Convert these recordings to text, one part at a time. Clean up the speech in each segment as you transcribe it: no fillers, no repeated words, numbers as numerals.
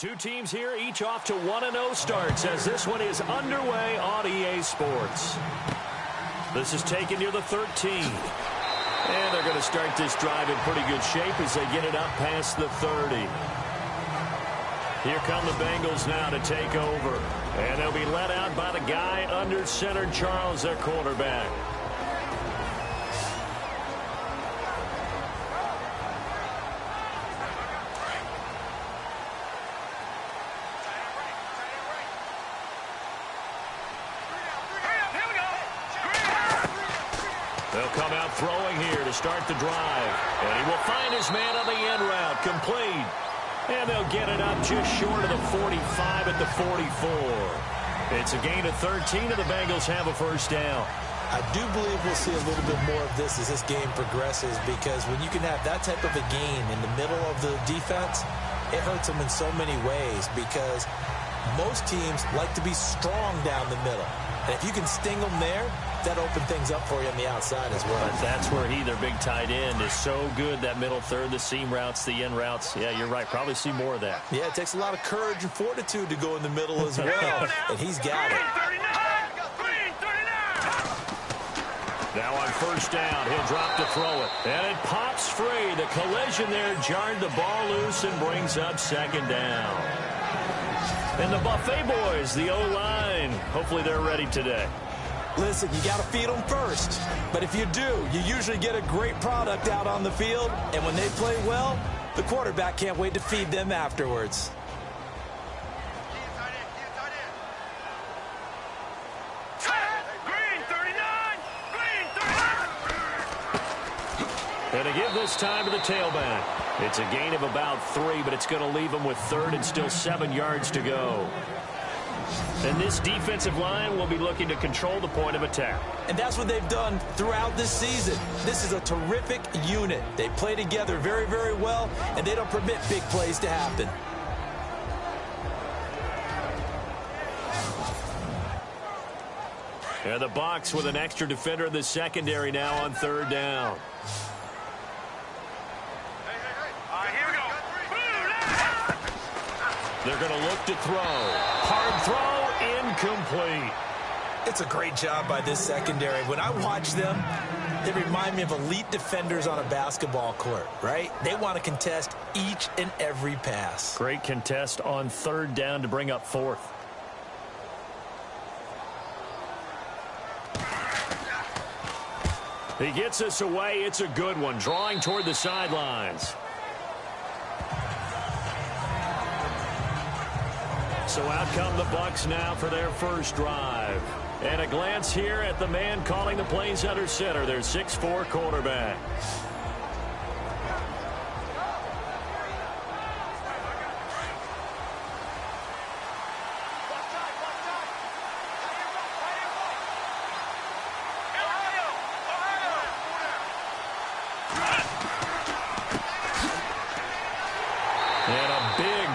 Two teams here, each off to 1-0 starts as this one is underway on EA Sports. This is taken near the 13. And they're going to start this drive in pretty good shape as they get it up past the 30. Here come the Bengals now to take over. And they'll be led out by the guy under center, Charles, their quarterback. They'll come out throwing here to start the drive. And he will find his man on the end route, complete. And they'll get it up just short of the 45 at the 44. It's a gain of 13, and the Bengals have a first down. I do believe we'll see a little bit more of this as this game progresses, because when you can have that type of a gain in the middle of the defense, it hurts them in so many ways, because most teams like to be strong down the middle. And if you can sting them there, that opens things up for you on the outside as well. But that's where their big tight end, is so good, that middle third, the seam routes, the end routes. Yeah, you're right. Probably see more of that. Yeah, it takes a lot of courage and fortitude to go in the middle as well. And he's got it. Now on first down, he'll drop to throw it. And it pops free. The collision there jarred the ball loose and brings up second down. And the Buffet boys, the O-line, hopefully they're ready today. Listen, you got to feed them first. But if you do, you usually get a great product out on the field. And when they play well, the quarterback can't wait to feed them afterwards. And to give this time to the tailback. It's a gain of about 3, but it's going to leave them with third and still 7 yards to go. And this defensive line will be looking to control the point of attack. And that's what they've done throughout this season. This is a terrific unit. They play together very, very well, and they don't permit big plays to happen. And the Bucs with an extra defender in the secondary now on third down. They're going to look to throw. Hard throw, incomplete. It's a great job by this secondary. When I watch them, they remind me of elite defenders on a basketball court, right? They want to contest each and every pass. Great contest on third down to bring up fourth. He gets us away. It's a good one, drawing toward the sidelines. So out come the Bucs now for their first drive. And a glance here at the man calling the plays under center, their 6'4" quarterback.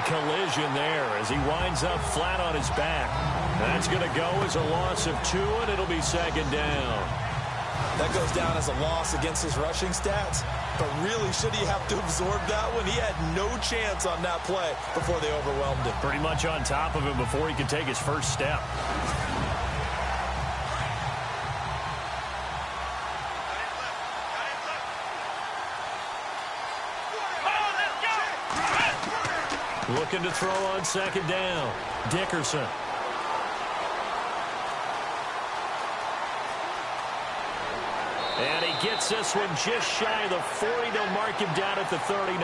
Collision there as he winds up flat on his back. That's going to go as a loss of 2, and it'll be second down. That goes down as a loss against his rushing stats. But really, should he have to absorb that one? He had no chance on that play before they overwhelmed him. Pretty much on top of him before he could take his first step. Looking to throw on second down. Dickerson. And he gets this one just shy of the 40. They'll mark him down at the 39.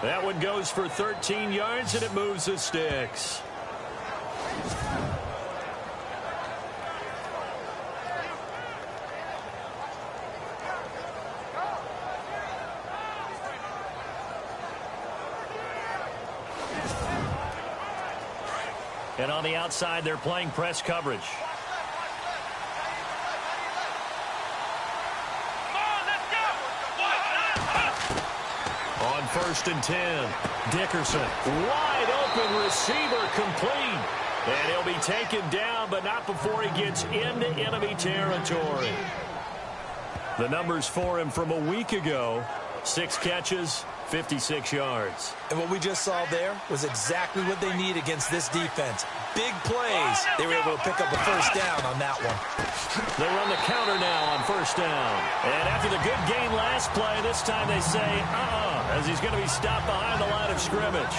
That one goes for 13 yards, and it moves the sticks. And on the outside, they're playing press coverage. On first and 10, Dickerson, wide open receiver, complete. And he'll be taken down, but not before he gets into enemy territory. The numbers for him from a week ago, 6 catches, 56 yards. And what we just saw there was exactly what they need against this defense. Big plays. They were able to pick up a first down on that one. They run the counter now on first down. And after the good gain last play, this time they say, as he's going to be stopped behind the line of scrimmage.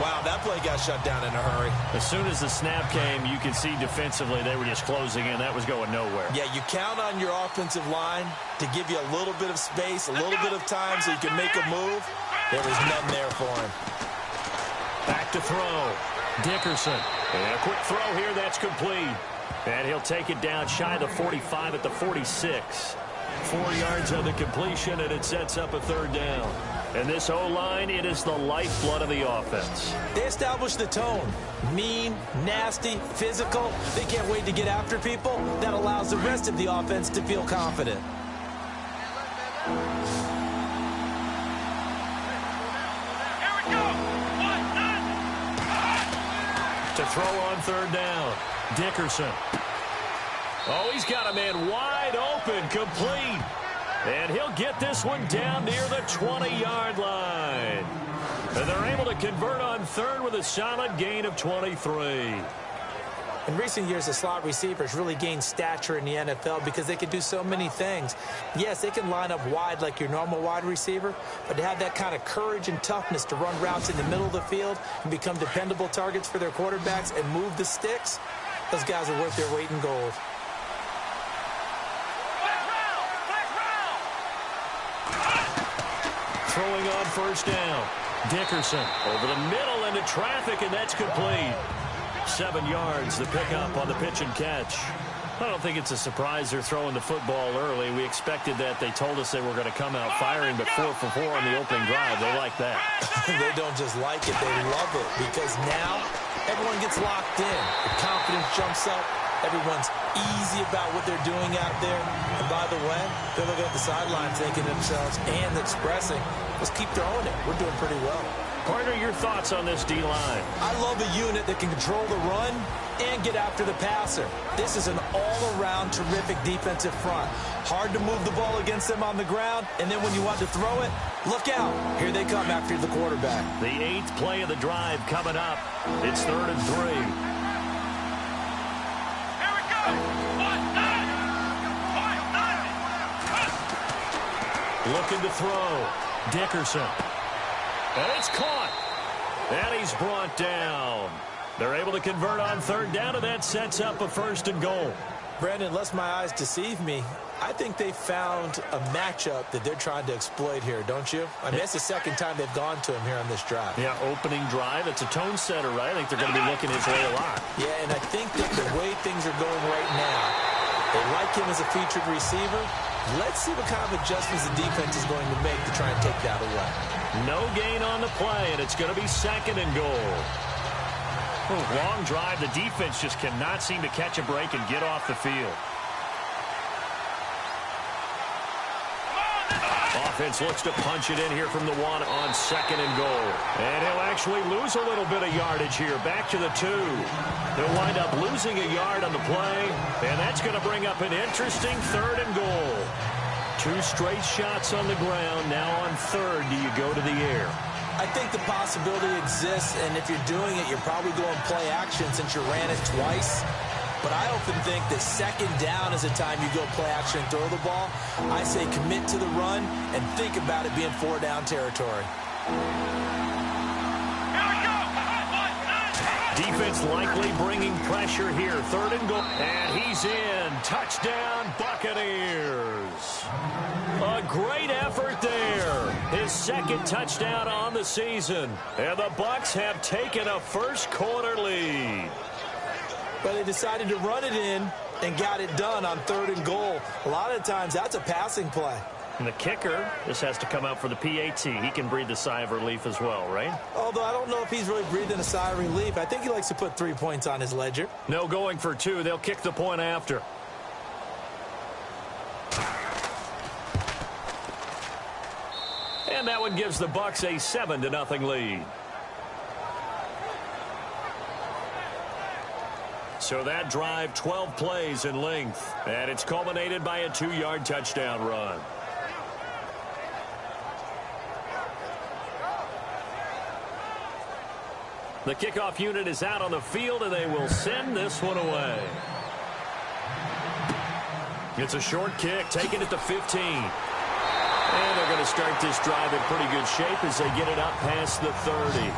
Wow, that play got shut down in a hurry. As soon as the snap came, you can see defensively they were just closing in. That was going nowhere. Yeah, you count on your offensive line to give you a little bit of space, a little bit of time so you can make a move. There was none there for him. Back to throw. Dickerson. And a quick throw here. That's complete. And he'll take it down shy of the 45 at the 46. 4 yards on the completion, and it sets up a third down. And this O-line, it is the lifeblood of the offense. They established the tone. Mean, nasty, physical. They can't wait to get after people. That allows the rest of the offense to feel confident. To throw on third down. Dickerson. Oh, he's got a man wide open, complete. And he'll get this one down near the 20-yard line. And they're able to convert on third with a solid gain of 23. In recent years, the slot receivers really gained stature in the NFL because they can do so many things. Yes, they can line up wide like your normal wide receiver, but to have that kind of courage and toughness to run routes in the middle of the field and become dependable targets for their quarterbacks and move the sticks, those guys are worth their weight in gold. Throwing on first down. Dickerson over the middle into traffic, and that's complete. 7 yards, the pickup on the pitch and catch. I don't think it's a surprise they're throwing the football early. We expected that. They told us they were going to come out firing, but 4 for 4 on the opening drive. They like that. They don't just like it, they love it, because now everyone gets locked in. The confidence jumps up. Everyone's easy about what they're doing out there. And by the way, they're looking at the sideline thinking to themselves and expressing, let's keep throwing it. We're doing pretty well. Partner, your thoughts on this D-line? I love a unit that can control the run and get after the passer. This is an all-around terrific defensive front. Hard to move the ball against them on the ground, and then when you want to throw it, look out. Here they come after the quarterback. The 8th play of the drive coming up. It's 3rd and 3. Looking to throw. Dickerson. And it's caught. And he's brought down. They're able to convert on third down, and that sets up a 1st and goal. Brandon, unless my eyes deceive me, I think they found a matchup that they're trying to exploit here, don't you? I mean, that's the second time they've gone to him here on this drive. Yeah, opening drive. It's a tone setter, right? I think they're going to be looking his way a lot. Yeah, and I think that the way things are going right now, they like him as a featured receiver. Let's see what kind of adjustments the defense is going to make to try and take that away. No gain on the play, and it's going to be 2nd and goal. Long drive. The defense just cannot seem to catch a break and get off the field. Offense looks to punch it in here from the 1 on 2nd and goal. And he'll actually lose a little bit of yardage here. Back to the 2. He'll wind up losing a yard on the play. And that's going to bring up an interesting 3rd and goal. 2 straight shots on the ground. Now on 3rd, do you go to the air? I think the possibility exists, and if you're doing it, you're probably going play action since you ran it twice. But I often think that 2nd down is the time you go play action and throw the ball. I say commit to the run and think about it being 4-down territory. Defense likely bringing pressure here. 3rd and goal. And he's in. Touchdown, Buccaneers. A great effort there. His 2nd touchdown on the season. And the Bucs have taken a first-quarter lead. But they decided to run it in and got it done on 3rd and goal. A lot of times, that's a passing play. And the kicker, this has to come out for the PAT. He can breathe a sigh of relief as well, right? Although I don't know if he's really breathing a sigh of relief. I think he likes to put 3 points on his ledger. No going for 2. They'll kick the point after. And that one gives the Bucs a 7-0 lead. So that drive, 12 plays in length. And it's culminated by a 2-yard touchdown run. The kickoff unit is out on the field, and they will send this one away. It's a short kick, taking it to 15. And they're going to start this drive in pretty good shape as they get it up past the 30.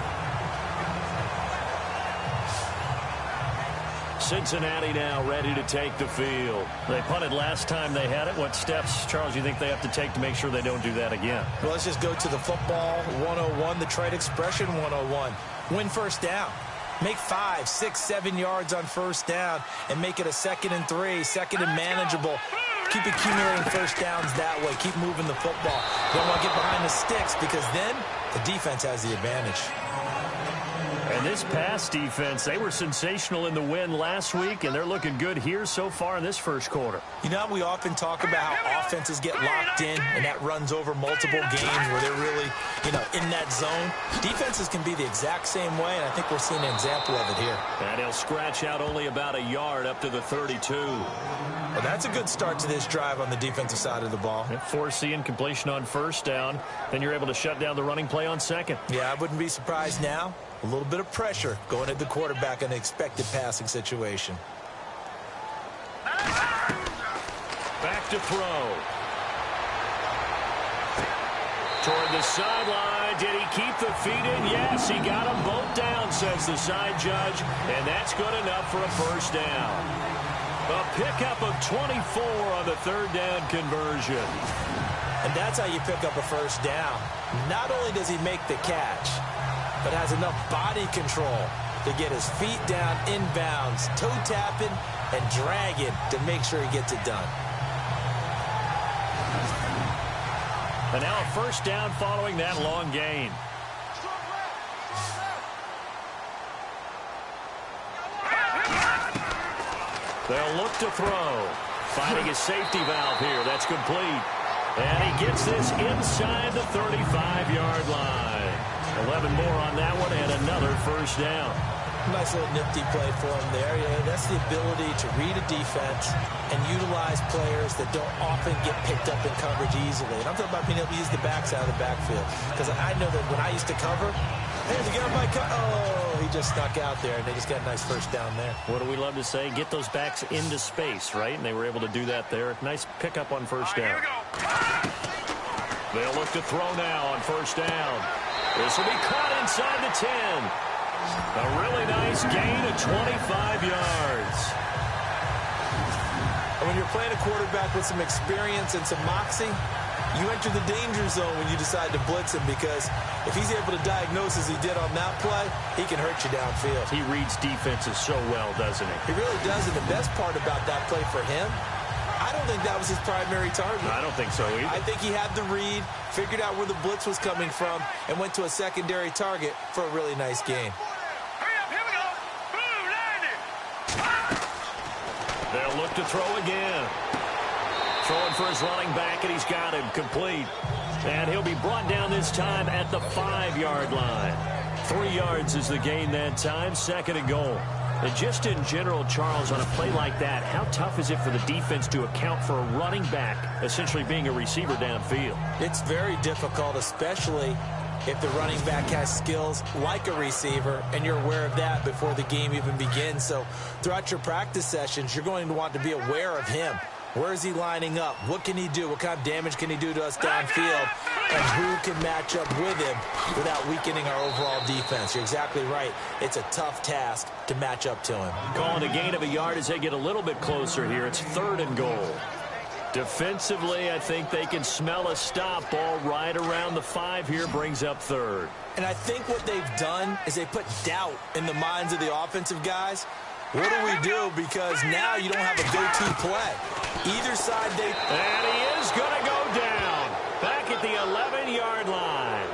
Cincinnati now ready to take the field. They punted last time they had it. What steps, Charles, you think they have to take to make sure they don't do that again? Well, let's just go to the football 101, the trade expression 101. Win first down. Make 5, 6, 7 yards on first down and make it a 2nd and 3, 2nd and manageable. Keep accumulating first downs that way. Keep moving the football. Don't want to get behind the sticks because then the defense has the advantage. And this pass defense, they were sensational in the win last week, and they're looking good here so far in this first quarter. You know, we often talk about how offenses get locked in, and that runs over multiple games where they're really, in that zone. Defenses can be the exact same way, and I think we're seeing an example of it here. And he'll scratch out only about a yard up to the 32. Well, that's a good start to this drive on the defensive side of the ball. Forcing incompletion on first down. Then you're able to shut down the running play on second. Yeah, I wouldn't be surprised now. A little bit of pressure going at the quarterback in an expected passing situation. Back to throw. Toward the sideline. Did he keep the feet in? Yes, he got them both down, says the side judge. And that's good enough for a first down. A pickup of 24 on the third down conversion. And that's how you pick up a first down. Not only does he make the catch, but has enough body control to get his feet down inbounds, toe tapping and dragging to make sure he gets it done. And now a first down following that long gain. They'll look to throw. Finding his safety valve here. That's complete. And he gets this inside the 35-yard line. 11 more on that one and another first down. Nice little nifty play for him there. Yeah, that's the ability to read a defense and utilize players that don't often get picked up in coverage easily. And I'm talking about being able to use the backs out of the backfield. Because I know that when I used to cover, hey, the guy might he just snuck out there, and they just got a nice first down there. What do we love to say? Get those backs into space, right? And they were able to do that there. Nice pickup on first down. They'll look to throw now on first down. This will be caught inside the 10. A really nice gain of 25 yards. And when you're playing a quarterback with some experience and some moxie, you enter the danger zone when you decide to blitz him, because if he's able to diagnose as he did on that play, he can hurt you downfield. He reads defenses so well, doesn't he? He really does, and the best part about that play for him, I don't think that was his primary target. I don't think so either. I think he had the read, figured out where the blitz was coming from, and went to a secondary target for a really nice gain. They'll look to throw again. Throwing for his running back, and he's got him complete. And he'll be brought down this time at the 5-yard line. 3 yards is the gain that time, 2nd and goal. And just in general, Charles, on a play like that, how tough is it for the defense to account for a running back essentially being a receiver downfield? It's very difficult, especially if the running back has skills like a receiver, and you're aware of that before the game even begins. So throughout your practice sessions, you're going to want to be aware of him. Where is he lining up? What can he do? What kind of damage can he do to us downfield? And who can match up with him without weakening our overall defense? You're exactly right. It's a tough task to match up to him. Calling a gain of a yard as they get a little bit closer here. It's 3rd and goal. Defensively, I think they can smell a stop. Ball right around the 5 here, brings up 3rd. And I think what they've done is they put doubt in the minds of the offensive guys. What do we do? Because now you don't have a go-to play. Either side they... And he is going to go down. Back at the 11-yard line.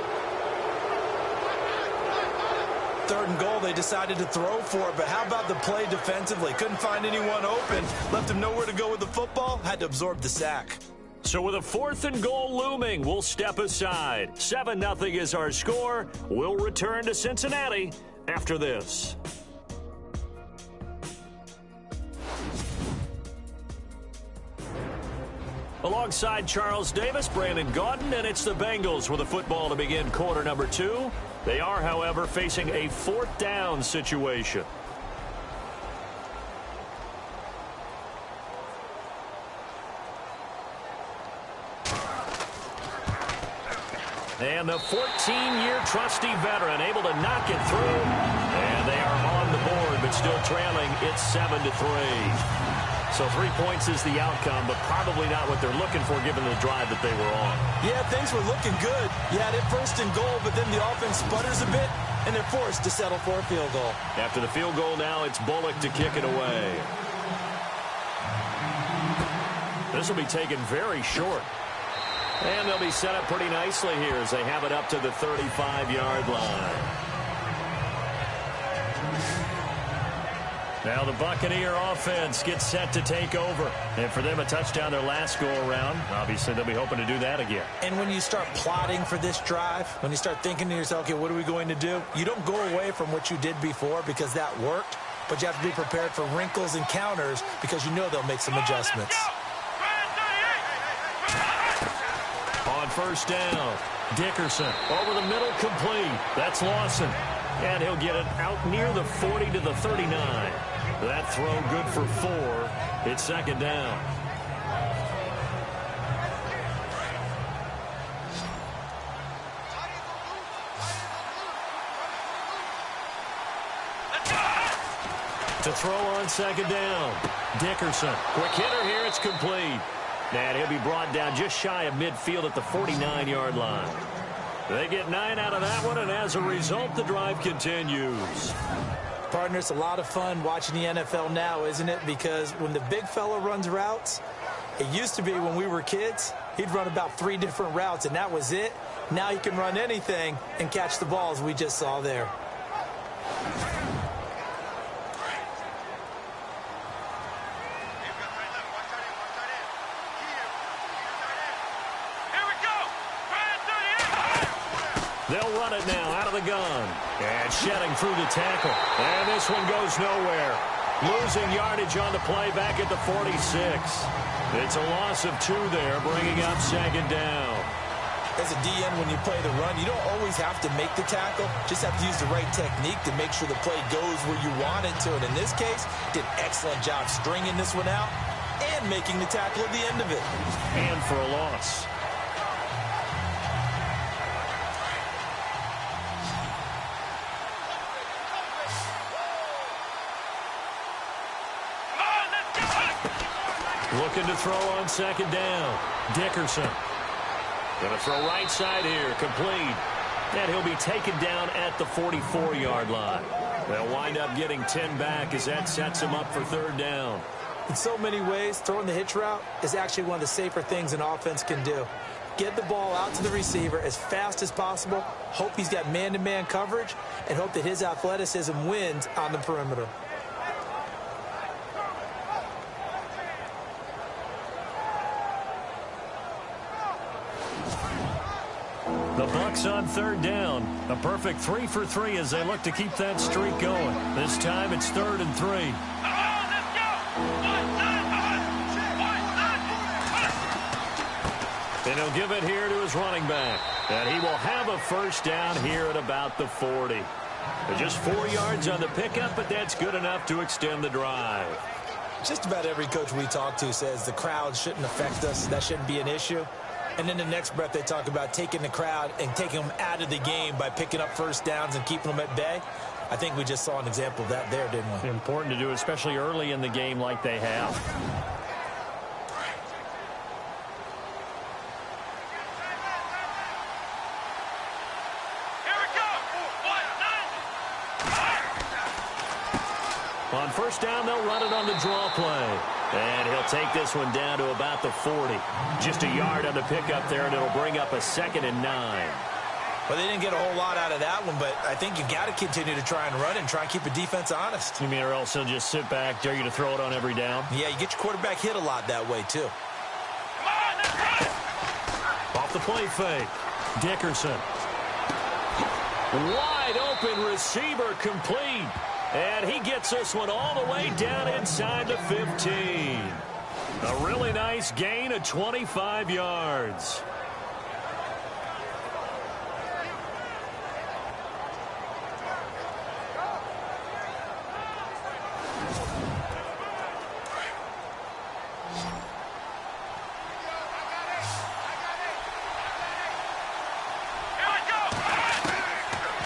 3rd and goal, they decided to throw for it, but how about the play defensively? Couldn't find anyone open. Left him nowhere to go with the football. Had to absorb the sack. So with a 4th and goal looming, we'll step aside. 7-0 is our score. We'll return to Cincinnati after this. Alongside Charles Davis, Brandon Gaudin, and it's the Bengals with the football to begin quarter number 2. They are, however, facing a 4th down situation. And the 14-year trusty veteran able to knock it through. And they are on the board, but still trailing. It's 7-3. So 3 points is the outcome, but probably not what they're looking for given the drive that they were on. Yeah, things were looking good. You had it first and goal, but then the offense sputters a bit, and they're forced to settle for a field goal. After the field goal now, it's Bullock to kick it away. This will be taken very short. And they'll be set up pretty nicely here as they have it up to the 35-yard line. Now the Buccaneer offense gets set to take over. And for them, a touchdown their last go-around. Obviously, they'll be hoping to do that again. And when you start plotting for this drive, when you start thinking to yourself, okay, what are we going to do? You don't go away from what you did before because that worked. But you have to be prepared for wrinkles and counters because you know they'll make some adjustments. On first down, Dickerson over the middle, complete. That's Lawson. And he'll get it out near the 40 to the 39. That throw good for 4. It's second down. To throw on second down, Dickerson. Quick hitter here, it's complete. And he'll be brought down just shy of midfield at the 49-yard line. They get 9 out of that one, and as a result, the drive continues. Partner, it's a lot of fun watching the NFL now, isn't it? Because when the big fella runs routes, it used to be when we were kids, he'd run about 3 different routes, and that was it. Now he can run anything and catch the balls we just saw there. They'll run it now out of the gun. And shedding through the tackle. And this one goes nowhere. Losing yardage on the play back at the 46. It's a loss of 2 there, bringing up second down. As a DN, when you play the run, you don't always have to make the tackle. Just have to use the right technique to make sure the play goes where you want it to. And in this case, did an excellent job stringing this one out and making the tackle at the end of it. And for a loss. Looking to throw on second down. Dickerson. Going to throw right side here. Complete. And he'll be taken down at the 44-yard line. They'll wind up getting 10 back as that sets him up for third down. In so many ways, throwing the hitch route is actually one of the safer things an offense can do. Get the ball out to the receiver as fast as possible, hope he's got man-to-man coverage, and hope that his athleticism wins on the perimeter. The Bucs on third down. A perfect 3 for 3 as they look to keep that streak going. This time it's 3rd and 3. And he'll give it here to his running back. And he will have a first down here at about the 40. Just 4 yards on the pickup, but that's good enough to extend the drive. Just about every coach we talk to says the crowd shouldn't affect us. That shouldn't be an issue. And then the next breath they talk about taking the crowd and taking them out of the game by picking up first downs and keeping them at bay. I think we just saw an example of that there, didn't we? Important to do, especially early in the game like they have. On first down, they'll run it on the draw play. And he'll take this one down to about the 40. Just a yard on the pickup there, and it'll bring up a 2nd and 9. Well, they didn't get a whole lot out of that one, but I think you got to continue to try and run and try and keep the defense honest. You mean or else he'll just sit back, dare you to throw it on every down? Yeah, you get your quarterback hit a lot that way, too. Off the play fake. Dickerson. Wide open receiver, complete. And he gets this one all the way down inside the 15. A really nice gain of 25 yards.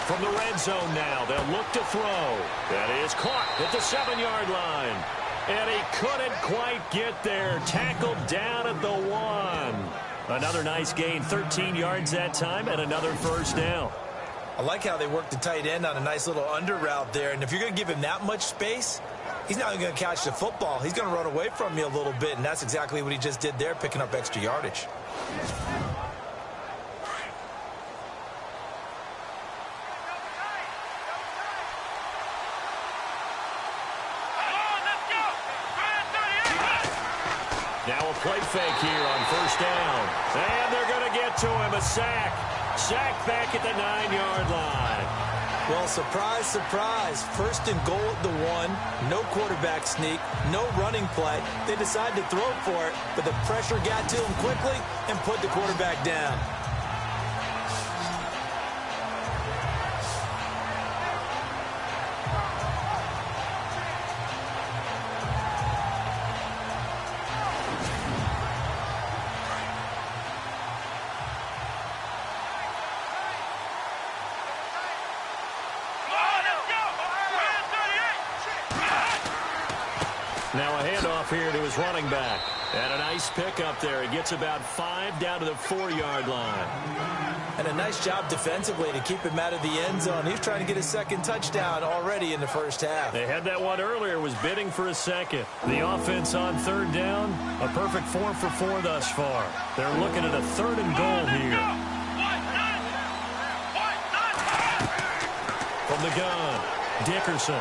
From the red zone now, they'll look to throw. That is caught at the 7-yard line. And he couldn't quite get there. Tackled down at the 1. Another nice gain, 13 yards that time, and another first down. I like how they worked the tight end on a nice little under route there. And if you're going to give him that much space, he's not going to catch the football. He's going to run away from you a little bit, and that's exactly what he just did there, picking up extra yardage. Now a play fake here on first down. And they're going to get to him. A sack. Sack back at the 9-yard line. Well, surprise, surprise. First and goal at the 1. No quarterback sneak. No running play. They decided to throw for it, but the pressure got to him quickly and put the quarterback down. Now a handoff here to his running back. And a nice pickup there. He gets about 5 down to the 4-yard line. And a nice job defensively to keep him out of the end zone. He's trying to get his second touchdown already in the first half. They had that one earlier, was bidding for a second. The offense on third down, a perfect 4 for 4 thus far. They're looking at a 3rd and goal here. From the gun, Dickerson.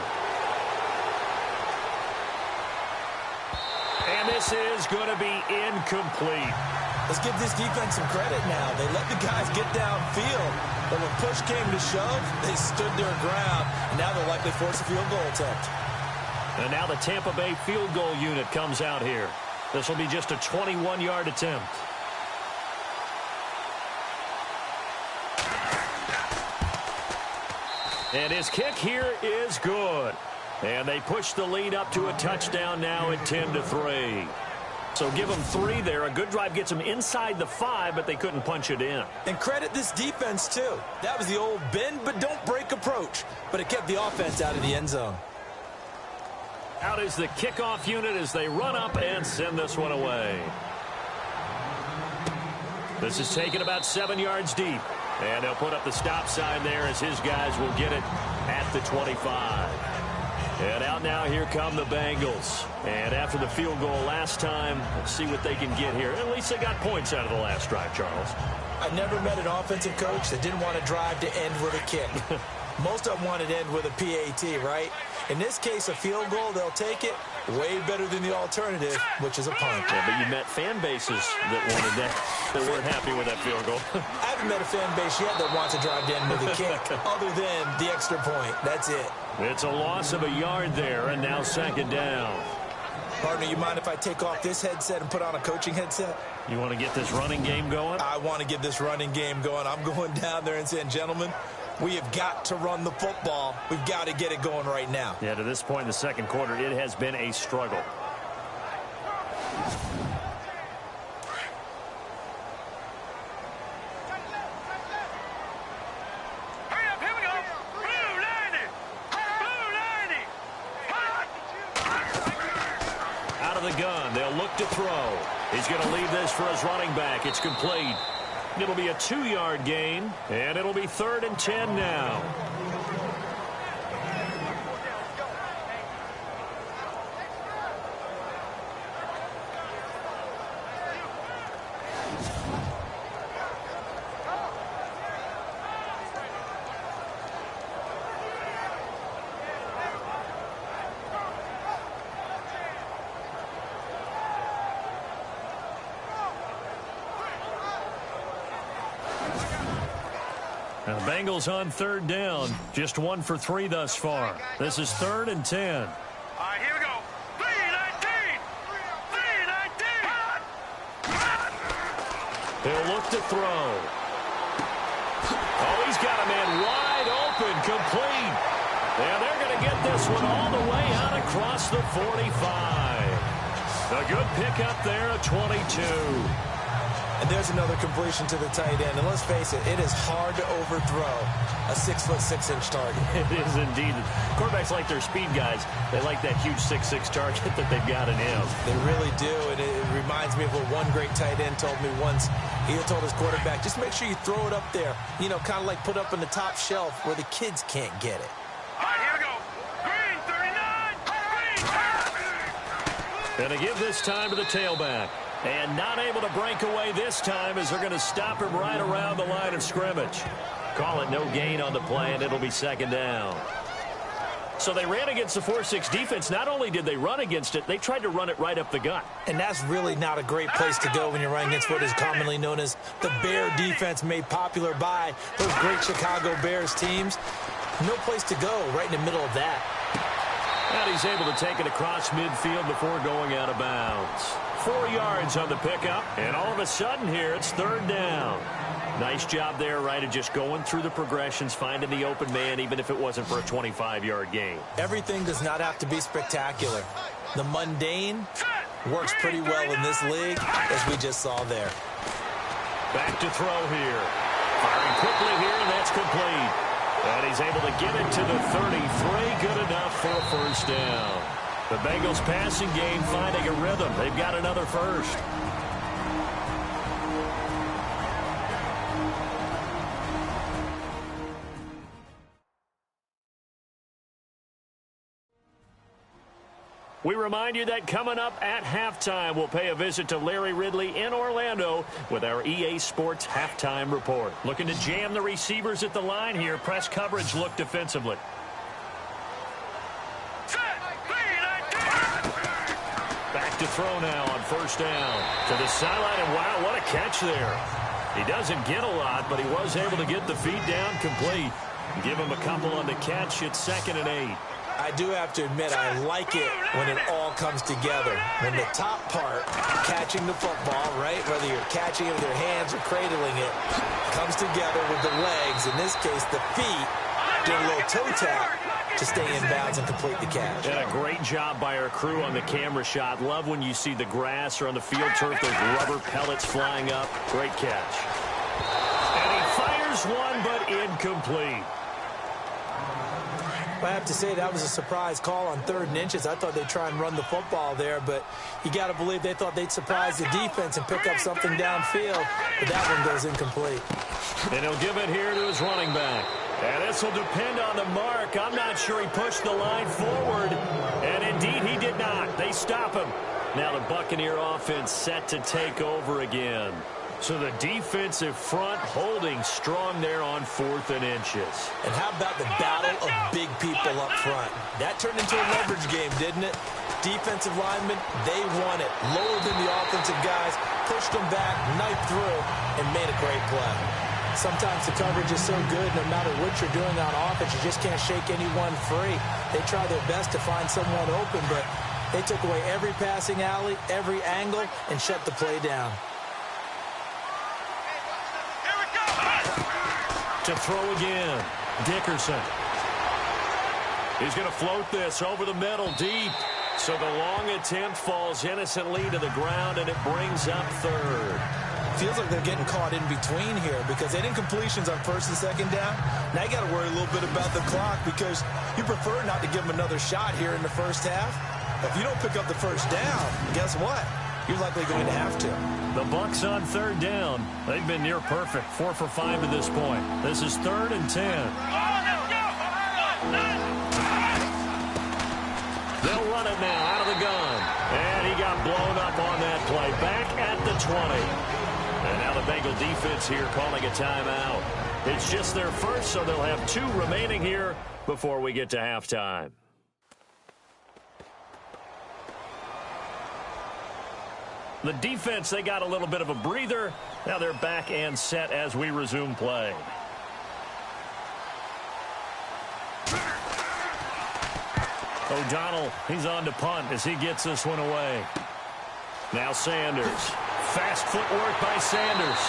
And this is going to be incomplete. Let's give this defense some credit now. They let the guys get downfield, but when push came to shove, they stood their ground. And now they'll likely force a field goal attempt. And now the Tampa Bay field goal unit comes out here. This will be just a 21-yard attempt. And his kick here is good. And they push the lead up to a touchdown now at 10-3. So give them 3 there. A good drive gets them inside the 5, but they couldn't punch it in. And credit this defense, too. That was the old bend but don't break approach. But it kept the offense out of the end zone. Out is the kickoff unit as they run up and send this one away. This is taken about 7 yards deep. And they'll put up the stop sign there as his guys will get it at the 25. And out now, here come the Bengals. And after the field goal last time, let's see what they can get here. At least they got points out of the last drive, Charles. I've never met an offensive coach that didn't want to drive to end with a kick. Most of them wanted to end with a PAT, right? In this case, a field goal, they'll take it. Way better than the alternative, which is a punt. Yeah, but you met fan bases that wanted that, that weren't happy with that field goal. I haven't met a fan base yet that wants to drive to end with a kick, other than the extra point. That's it. It's a loss of a yard there, and now 2nd down. Partner, you mind if I take off this headset and put on a coaching headset? You want to get this running game going? I want to get this running game going. I'm going down there and saying, gentlemen, we have got to run the football. We've got to get it going right now. Yeah, to this point in the second quarter, it has been a struggle. Out of the gun, they'll look to throw. He's going to leave this for his running back. It's complete. It'll be a 2-yard gain, and it'll be 3rd and 10 now. Now the Bengals on 3rd down. Just 1 for 3 thus far. This is 3rd and 10. All right, here we go. 3-19. 3-19. He'll look to throw. Oh, he's got a man wide open, complete. And they're going to get this one all the way out across the 45. A good pickup there at 22. And there's another completion to the tight end. And let's face it, it is hard to overthrow a 6'6" target. It is indeed. Quarterbacks like their speed guys. They like that huge 6'6" target that they've got in him. They really do. And it reminds me of what one great tight end told me once. He told his quarterback, just make sure you throw it up there. You know, kind of like put up on the top shelf where the kids can't get it. All right, here we go. Green, 39. Green. Going to give this time to the tailback. And not able to break away this time as they're going to stop him right around the line of scrimmage. Call it no gain on the play, and it'll be second down. So they ran against the 4-6 defense. Not only did they run against it, they tried to run it right up the gut. And that's really not a great place to go when you're running against what is commonly known as the Bear defense, made popular by those great Chicago Bears teams. No place to go right in the middle of that. And he's able to take it across midfield before going out of bounds. 4 yards on the pickup, and all of a sudden here it's third down. Nice job there, right, of just going through the progressions, finding the open man, even if it wasn't for a 25-yard gain. Everything does not have to be spectacular. The mundane works pretty well in this league, as we just saw there. Back to throw here. Firing quickly here, and that's complete. And he's able to get it to the 33. Good enough for a first down. The Bengals passing game finding a rhythm. They've got another first. We remind you that coming up at halftime, we'll pay a visit to Larry Ridley in Orlando with our EA Sports Halftime Report. Looking to jam the receivers at the line here. Press coverage look defensively. Back to throw now on first down. To the sideline, and wow, what a catch there. He doesn't get a lot, but he was able to get the feet down complete. Give him a couple on the catch. It's 2nd and 8. I do have to admit, I like it when it all comes together. When the top part, catching the football, right, whether you're catching it with your hands or cradling it, comes together with the legs, in this case the feet, doing a little toe tap to stay in bounds and complete the catch. And a great job by our crew on the camera shot. Love when you see the grass or on the field turf, those rubber pellets flying up. Great catch. And he fires one, but incomplete. I have to say that was a surprise call on 3rd and inches. I thought they'd try and run the football there, but you got to believe they thought they'd surprise the defense and pick up something downfield, but that one goes incomplete. And he'll give it here to his running back. And this will depend on the mark. I'm not sure he pushed the line forward, and indeed he did not. They stop him. Now the Buccaneer offense set to take over again. So the defensive front holding strong there on 4th and inches. And how about the battle of big people up front? That turned into a leverage game, didn't it? Defensive linemen, they won it. Lower than the offensive guys, pushed them back, knifed through, and made a great play. Sometimes the coverage is so good, no matter what you're doing on offense, you just can't shake anyone free. They try their best to find someone open, but they took away every passing alley, every angle, and shut the play down. To throw again, Dickerson. He's going to float this over the middle deep. So the long attempt falls innocently to the ground, and it brings up 3rd. Feels like they're getting caught in between here because they didn't completions on 1st and 2nd down. Now you got to worry a little bit about the clock because you prefer not to give them another shot here in the first half. If you don't pick up the first down, guess what? You're likely going to have to. The Bucs on 3rd down. They've been near perfect. 4 for 5 to this point. This is 3rd and 10. They'll run it now out of the gun. And he got blown up on that play. Back at the 20. And now the Bengal defense here calling a timeout. It's just their first, so they'll have 2 remaining here before we get to halftime. The defense, they got a little bit of a breather. Now they're back and set as we resume play. O'Donnell, he's on to punt as he gets this one away. Now Sanders Fast footwork by Sanders.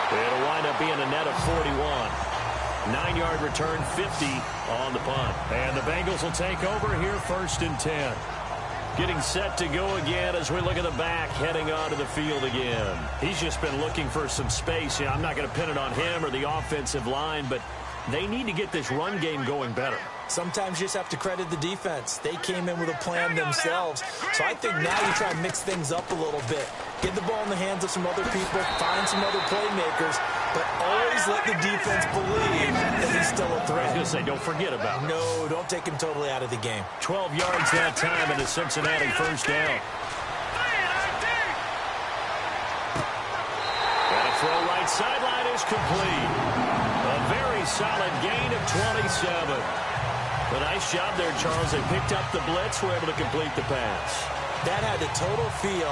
It'll wind up being a net of 41. 9-yard return, 50 on the punt. And the Bengals will take over here, 1st and 10. Getting set to go again as we look at the back, heading onto the field again. He's just been looking for some space. I'm not going to pin it on him or the offensive line, but they need to get this run game going better. Sometimes you just have to credit the defense. They came in with a plan themselves. So I think now you try and mix things up a little bit. Get the ball in the hands of some other people, find some other playmakers, but always let the defense believe that he's still a threat. I was going to say, don't forget about it. No, don't take him totally out of the game. 12 yards that time and a Cincinnati 1st down. And a throw right sideline is complete. A very solid gain of 27. A nice job there, Charles. They picked up the blitz, were able to complete the pass. That had the total feel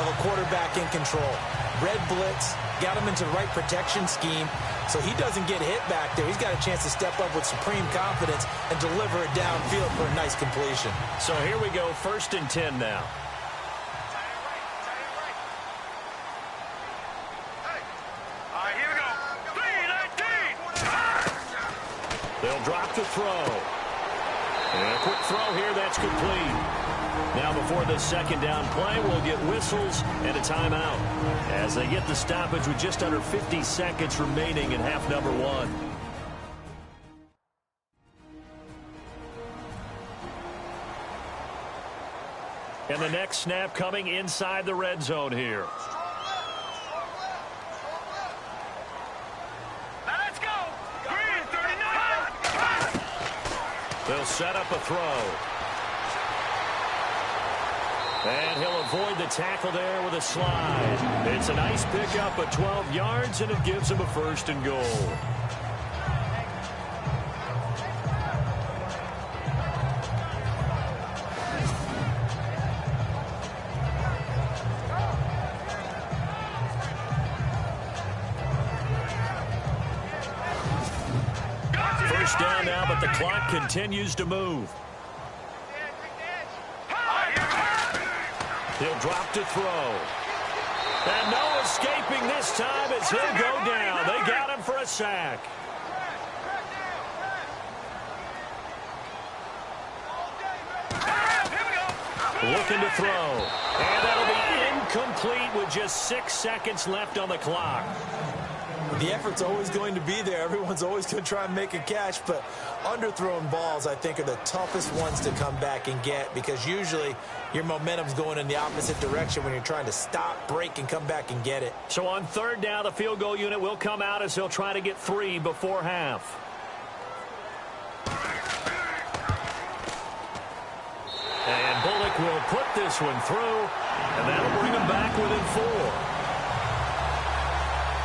of a quarterback in control. Red blitz, got him into the right protection scheme, so he doesn't get hit back there. He's got a chance to step up with supreme confidence and deliver it downfield for a nice completion. So here we go, 1st and 10 now. Here we go. 3-19. They'll drop the throw. And a quick throw here, that's complete. Now before this 2nd down play, we'll get whistles and a timeout as they get the stoppage with just under 50 seconds remaining in half number 1. And the next snap coming inside the red zone here. Let's go. Green, 39. They'll set up a throw. And he'll avoid the tackle there with a slide. It's a nice pickup of 12 yards, and it gives him a 1st and goal. First down now, but the clock continues to move. He'll drop to throw. And no escaping this time as he'll go down. They got him for a sack. Looking to throw. And that'll be incomplete with just 6 seconds left on the clock. The effort's always going to be there. Everyone's always going to try and make a catch, but underthrown balls, I think, are the toughest ones to come back and get because usually your momentum's going in the opposite direction when you're trying to stop, break, and come back and get it. So on 3rd down, the field goal unit will come out as they'll try to get 3 before half. And Bullock will put this one through, and that'll bring them back within 4.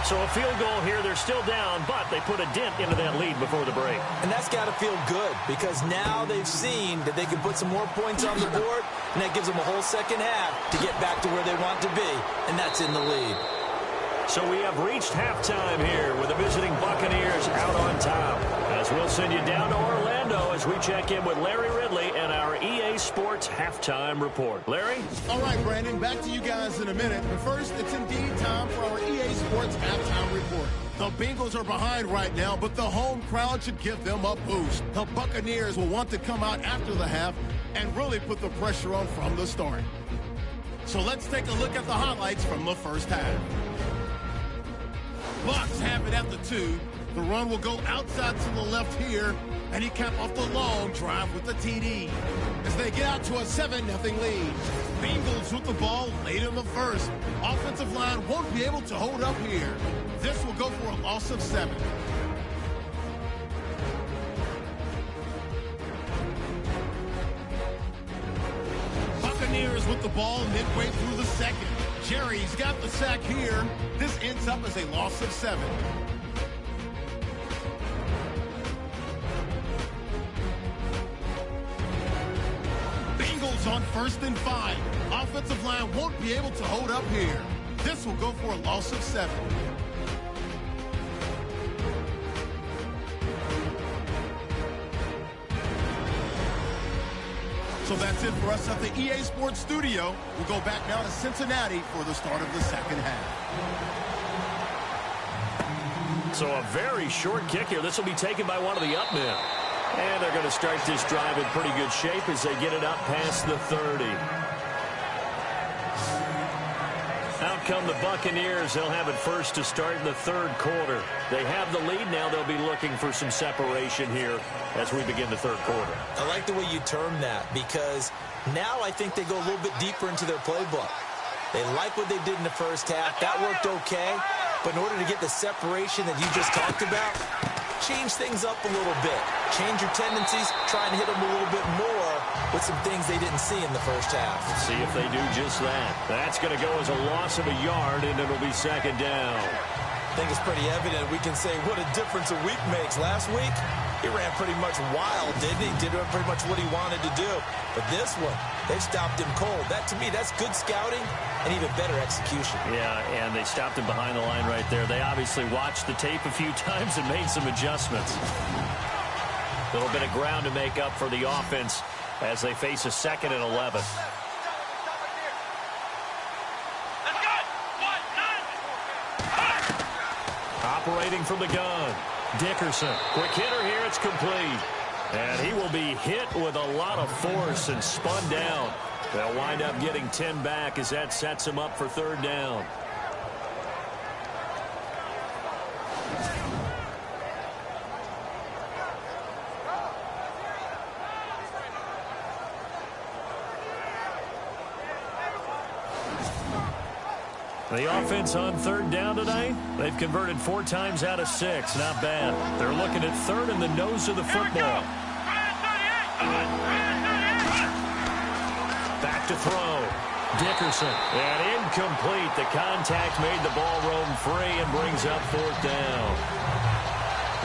So a field goal here, they're still down, but they put a dent into that lead before the break. And that's got to feel good because now they've seen that they can put some more points on the board, and that gives them a whole 2nd half to get back to where they want to be, and that's in the lead. So we have reached halftime here with the visiting Buccaneers out on top. As we'll send you down to Orlando as we check in with Larry Ridley and our EA Sports Halftime Report. Larry? All right, Brandon, back to you guys in a minute. But first, it's indeed time for our EA Sports Halftime Report. The Bengals are behind right now, but the home crowd should give them a boost. The Buccaneers will want to come out after the half and really put the pressure on from the start. So let's take a look at the highlights from the first half. Bucs have it at the 2. The run will go outside to the left here, and he capped off the long drive with the TD. As they get out to a 7-0 lead. Bengals with the ball late in the first. Offensive line won't be able to hold up here. This will go for a loss of 7. Buccaneers with the ball midway through the second. Jerry's got the sack here. This ends up as a loss of 7. Bengals on 1st and 5. Offensive line won't be able to hold up here. This will go for a loss of 7. So that's it for us at the EA Sports Studio. We'll go back now to Cincinnati for the start of the second half. So a very short kick here. This will be taken by one of the up men. And they're going to start this drive in pretty good shape as they get it up past the 30. Out come the Buccaneers. They'll have it first to start in the third quarter. They have the lead. Now they'll be looking for some separation here as we begin the third quarter. I like the way you term that, because now I think they go a little bit deeper into their playbook. They like what they did in the first half. That worked okay. But in order to get the separation that you just talked about, change things up a little bit. Change your tendencies. Try and hit them a little bit more with some things they didn't see in the first half. See if they do just that. That's going to go as a loss of a yard, and it'll be second down. I think it's pretty evident we can say what a difference a week makes. Last week, he ran pretty much wild, didn't he? Did pretty much what he wanted to do. But this one, they've stopped him cold. That, to me, that's good scouting and even better execution. Yeah, and they stopped him behind the line right there. They obviously watched the tape a few times and made some adjustments. A little bit of ground to make up for the offense as they face a 2nd and 11. Operating from the gun, Dickerson. Quick hitter here, it's complete. And he will be hit with a lot of force and spun down. They'll wind up getting 10 back as that sets him up for third down. The offense on third down tonight, they've converted 4 times out of 6. Not bad. They're looking at third in the nose of the football. Back to throw. Dickerson. And incomplete. The contact made the ball roam free and brings up fourth down.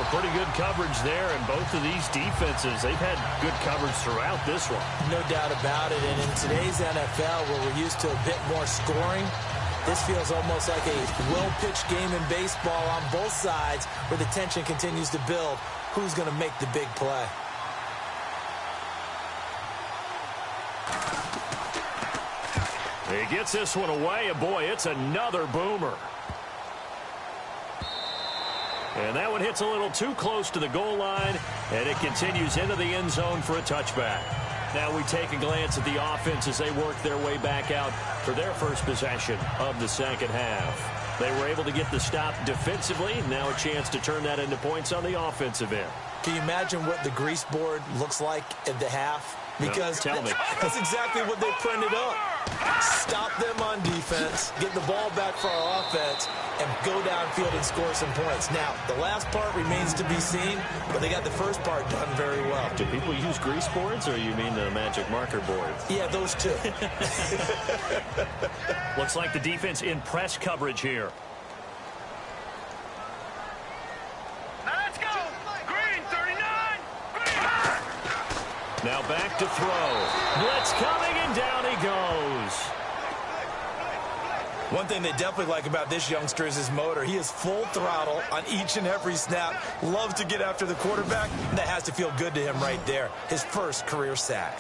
Well, pretty good coverage there, and both of these defenses, they've had good coverage throughout this one. No doubt about it. And in today's NFL, where we're used to a bit more scoring, this feels almost like a well-pitched game in baseball on both sides where the tension continues to build. Who's going to make the big play? He gets this one away, and boy, it's another boomer. And that one hits a little too close to the goal line, and it continues into the end zone for a touchback. Now we take a glance at the offense as they work their way back out for their first possession of the second half. They were able to get the stop defensively. Now a chance to turn that into points on the offensive end. Can you imagine what the grease board looks like at the half? Because tell me. That's exactly what they printed up. Stop them on defense, get the ball back for our offense, and go downfield and score some points. Now, the last part remains to be seen, but they got the first part done very well. Do people use grease boards, or you mean the magic marker boards? Yeah, those two. Looks like the defense in press coverage here. Let's go! Green, 39! Green! Now back to throw. Blitz coming, and down he goes. One thing they definitely like about this youngster is his motor. He is full throttle on each and every snap. Loves to get after the quarterback. And that has to feel good to him right there. His first career sack.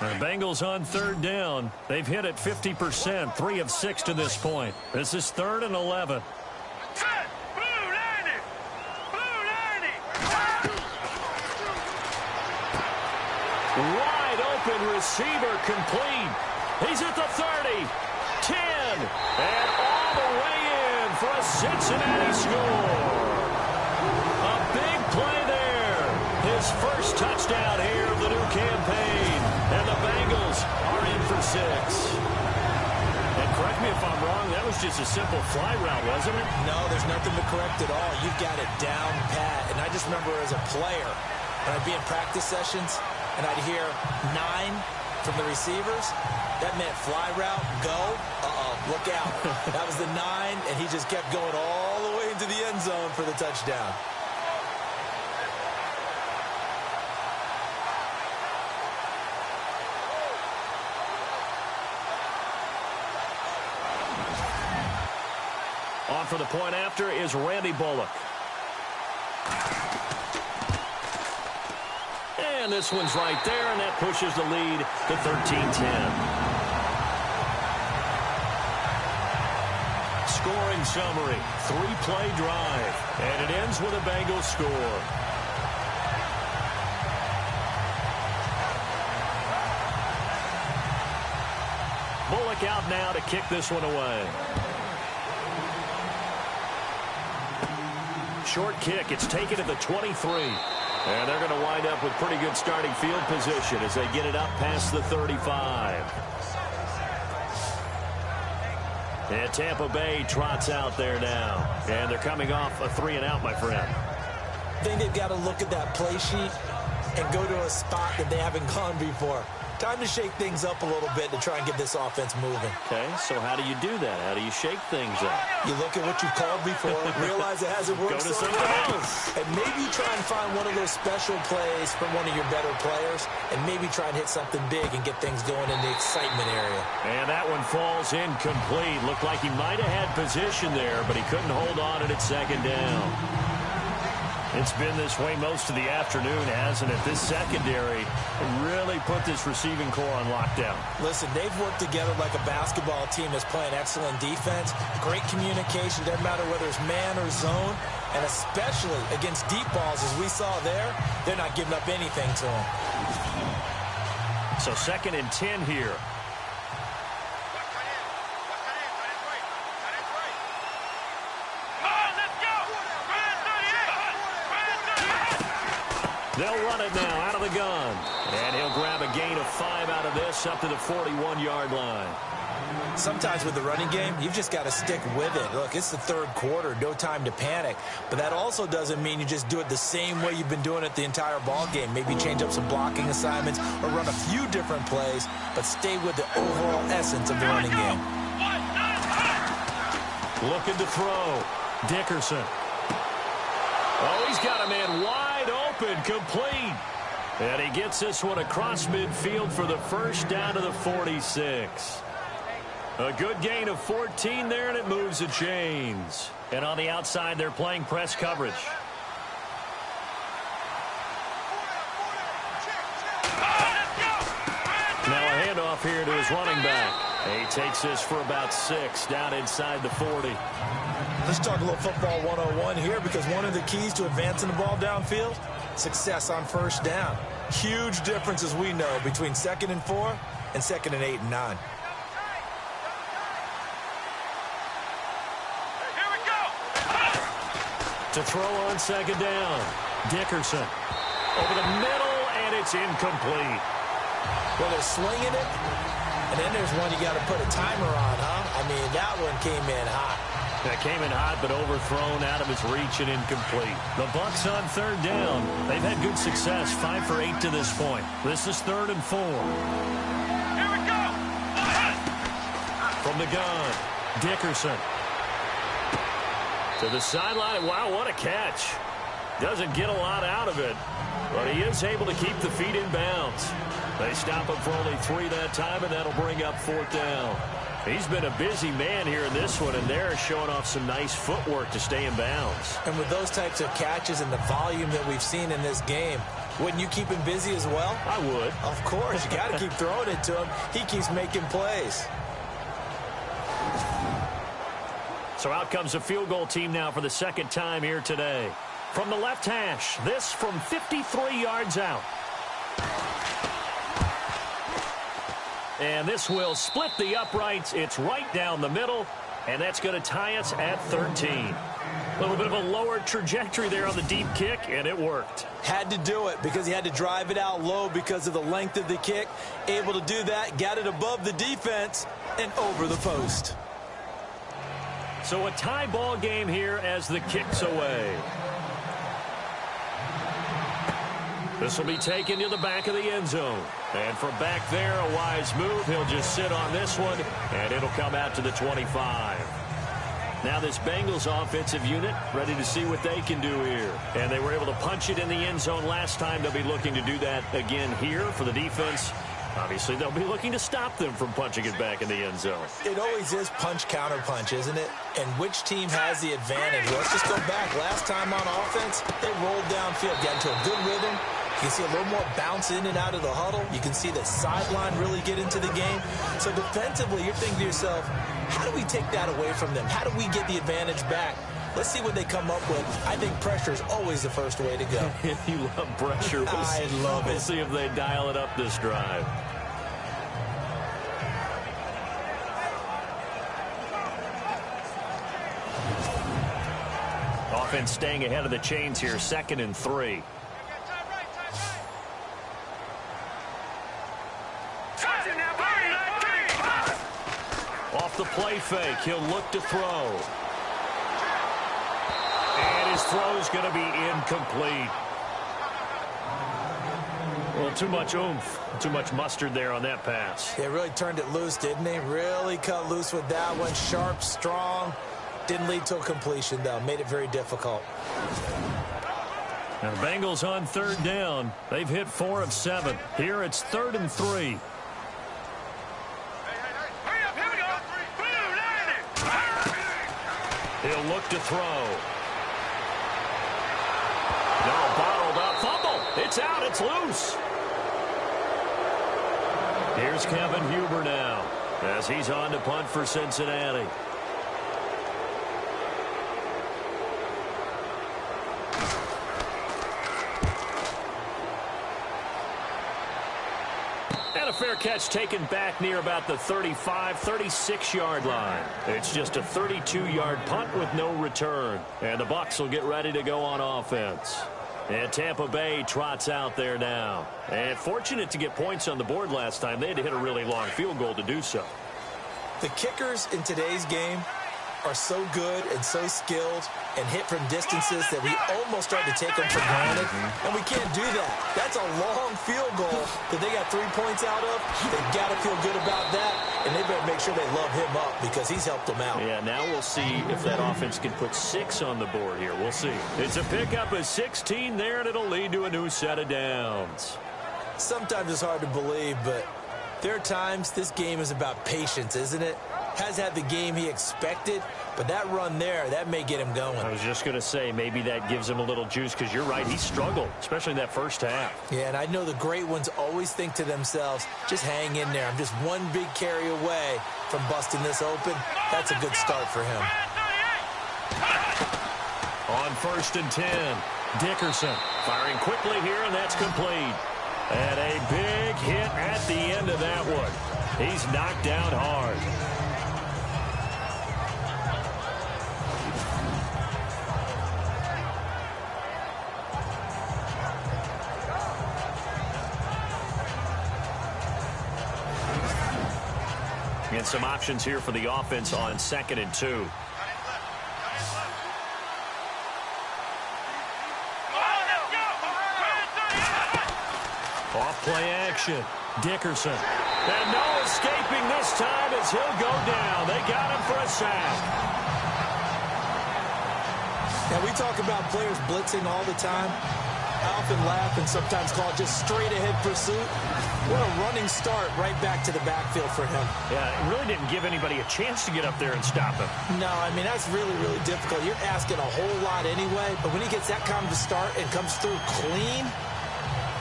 The Bengals on third down. They've hit it 50%, 3 of 6 to this point. This is 3rd and 11. Set! Blue 90! Blue 90! Wide open receiver complete. He's at the 30, 10, and all the way in for a Cincinnati score. A big play there. His first touchdown here of the new campaign. And the Bengals are in for 6. And correct me if I'm wrong, that was just a simple fly route, wasn't it? No, there's nothing to correct at all. You've got it down pat. And I just remember as a player, when I'd be in practice sessions, and I'd hear 9 from the receivers, that meant fly route, go, look out. That was the 9, and he just kept going all the way into the end zone for the touchdown. for the point after is Randy Bullock. And this one's right there, and that pushes the lead to 13-10. Scoring summary, 3-play drive, and it ends with a Bengals score. Bullock out now to kick this one away. Short kick, it's taken at the 23. And they're going to wind up with pretty good starting field position as they get it up past the 35. And Tampa Bay trots out there now. And they're coming off a 3-and-out, my friend. I think they've got to look at that play sheet and go to a spot that they haven't gone before. Time to shake things up a little bit to try and get this offense moving. Okay, so how do you do that? How do you shake things up? You look at what you've called before, realize it hasn't worked Go to so something well, else. and maybe try and find one of those special plays from one of your better players, and maybe try and hit something big and get things going in the excitement area. And that one falls incomplete. Looked like he might have had position there, but he couldn't hold on at second down. It's been this way most of the afternoon, hasn't it? This secondary really put this receiving core on lockdown. Listen, they've worked together like a basketball team that's playing excellent defense, great communication, doesn't matter whether it's man or zone, and especially against deep balls, as we saw there, they're not giving up anything to them. So 2nd and 10 here. They'll run it now out of the gun. And he'll grab a gain of 5 out of this up to the 41-yard line. Sometimes with the running game, you've just got to stick with it. Look, it's the third quarter, no time to panic. But that also doesn't mean you just do it the same way you've been doing it the entire ball game. Maybe change up some blocking assignments or run a few different plays, but stay with the overall essence of the running game. Looking to throw. Dickerson. Oh, he's got a man wide open, complete. And he gets this one across midfield for the first down to the 46. A good gain of 14 there, and it moves the chains. And on the outside, they're playing press coverage. Now a handoff here to his running back. He takes this for about 6 down inside the 40. Let's talk a little football 101 here, because one of the keys to advancing the ball downfield, success on first down. Huge difference, as we know, between 2nd and 4 and 2nd and 8 and 9. Here we go. To throw on 2nd down. Dickerson. Over the middle, and it's incomplete. Well, they're slinging it, and then there's one you got to put a timer on, huh? I mean, that one came in hot. That came in hot, but overthrown, out of his reach and incomplete. The Bucs on 3rd down. They've had good success, 5 for 8 to this point. This is 3rd and 4. Here we go. From the gun, Dickerson. To the sideline. Wow, what a catch. Doesn't get a lot out of it, but he is able to keep the feet in bounds. They stop him for only 3 that time, and that'll bring up 4th down. He's been a busy man here in this one, and they're showing off some nice footwork to stay in bounds. And with those types of catches and the volume that we've seen in this game, wouldn't you keep him busy as well? I would. Of course. You got to keep throwing it to him. He keeps making plays. So out comes a field goal team now for the 2nd time here today. From the left hash, this from 53 yards out. And this will split the uprights. It's right down the middle, and that's going to tie us at 13. A little bit of a lower trajectory there on the deep kick, and it worked. Had to do it because he had to drive it out low because of the length of the kick. Able to do that, got it above the defense and over the post. So a tie ball game here as the kick's away. This will be taken to the back of the end zone. And from back there, a wise move. He'll just sit on this one, and it'll come out to the 25. Now this Bengals offensive unit ready to see what they can do here. And they were able to punch it in the end zone last time. They'll be looking to do that again here for the defense. Obviously, they'll be looking to stop them from punching it back in the end zone. It always is punch-counter-punch, isn't it? And which team has the advantage? Let's just go back. Last time on offense, they rolled downfield, got into a good rhythm. You can see a little more bounce in and out of the huddle. You can see the sideline really get into the game. So defensively, you're thinking to yourself, how do we take that away from them? How do we get the advantage back? Let's see what they come up with. I think pressure is always the first way to go. You love pressure. I love it. We'll see if they dial it up this drive. Offense staying ahead of the chains here, 2nd and 3. Off the play fake, he'll look to throw. And his throw's going to be incomplete. Well, too much oomph, too much mustard there on that pass. They really turned it loose, didn't they? Really cut loose with that one. Sharp, strong. Didn't lead to a completion, though. Made it very difficult. Now the Bengals on 3rd down. They've hit 4 of 7. Here it's 3rd and 3. He'll look to throw. No, bottled up. Fumble. It's out. It's loose. Here's Kevin Huber now as he's on to punt for Cincinnati. And a fair catch taken back near about the 35, 36-yard line. It's just a 32-yard punt with no return. And the Bucs will get ready to go on offense. And Tampa Bay trots out there now. And fortunate to get points on the board last time. They had to hit a really long field goal to do so. The kickers in today's game are so good and so skilled and hit from distances that we almost start to take them for granted. And we can't do that. That's a long field goal that they got 3 points out of. They've got to feel good about that, and they better make sure they love him up because he's helped them out. Yeah, now we'll see if that offense can put 6 on the board here. We'll see. It's a pickup of 16 there, and it'll lead to a new set of downs. Sometimes it's hard to believe, but there are times this game is about patience, isn't it? Has had the game he expected, but that run there, that may get him going. I was just going to say, maybe that gives him a little juice because you're right, he struggled, especially in that first half. Yeah, and I know the great ones always think to themselves, just hang in there. I'm just one big carry away from busting this open. That's a good start for him. On 1st and 10, Dickerson firing quickly here, and that's complete. And a big hit at the end of that one. He's knocked down hard. And some options here for the offense on 2nd and 2. Off play action. Dickerson. And no escaping this time as he'll go down. They got him for a sack. Now, we talk about players blitzing all the time. I often laugh and sometimes call it just straight-ahead pursuit. What a running start right back to the backfield for him. Yeah, it really didn't give anybody a chance to get up there and stop him. No, I mean, that's really, really difficult. You're asking a whole lot anyway, but when he gets that kind of a start and comes through clean,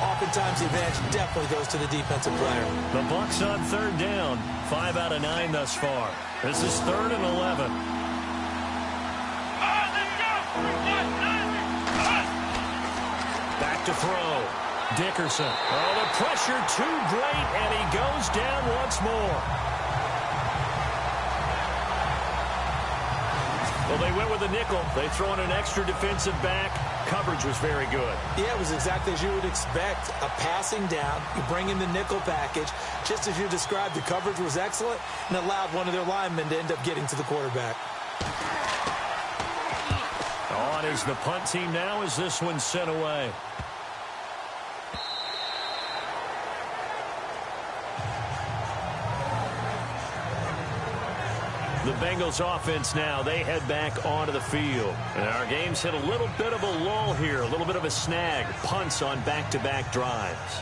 oftentimes the advantage definitely goes to the defensive player. The Bucs on 3rd down, 5 out of 9 thus far. This is 3rd and 11. Back to throw. Dickerson. Oh, the pressure too great, and he goes down once more. Well, they went with a nickel. They throw in an extra defensive back. Coverage was very good. Yeah, it was exactly as you would expect. A passing down. You bring in the nickel package. Just as you described, the coverage was excellent and allowed one of their linemen to end up getting to the quarterback. On is the punt team now as this one's sent away. The Bengals offense now, they head back onto the field. And our game's hit a little bit of a lull here, a little bit of a snag. Punts on back-to-back drives.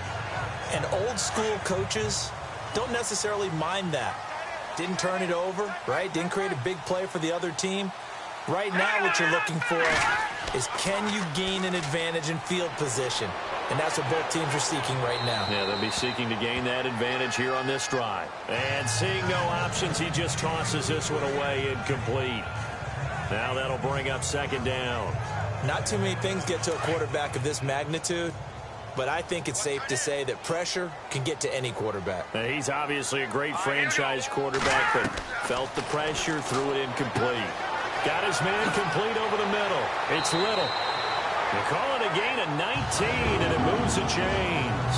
And old-school coaches don't necessarily mind that. Didn't turn it over, right? Didn't create a big play for the other team. Right now what you're looking for is, can you gain an advantage in field position? And that's what both teams are seeking right now. Yeah, they'll be seeking to gain that advantage here on this drive. And seeing no options, he just tosses this one away incomplete. Now that'll bring up second down. Not too many things get to a quarterback of this magnitude, but I think it's safe to say that pressure can get to any quarterback. He's obviously a great franchise quarterback, but felt the pressure, threw it incomplete. Got his man complete over the middle. It's Little. They call it a gain of 19, and it moves the chains.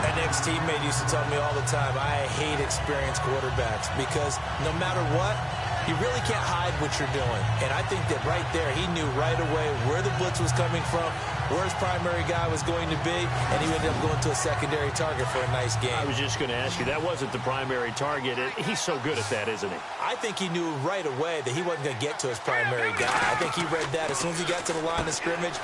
An ex-teammate used to tell me all the time, I hate experienced quarterbacks because no matter what, you really can't hide what you're doing. And I think that right there, he knew right away where the blitz was coming from, where his primary guy was going to be, and he ended up going to a secondary target for a nice game. I was just going to ask you, that wasn't the primary target. He's so good at that, isn't he? I think he knew right away that he wasn't going to get to his primary guy. I think he read that as soon as he got to the line of scrimmage,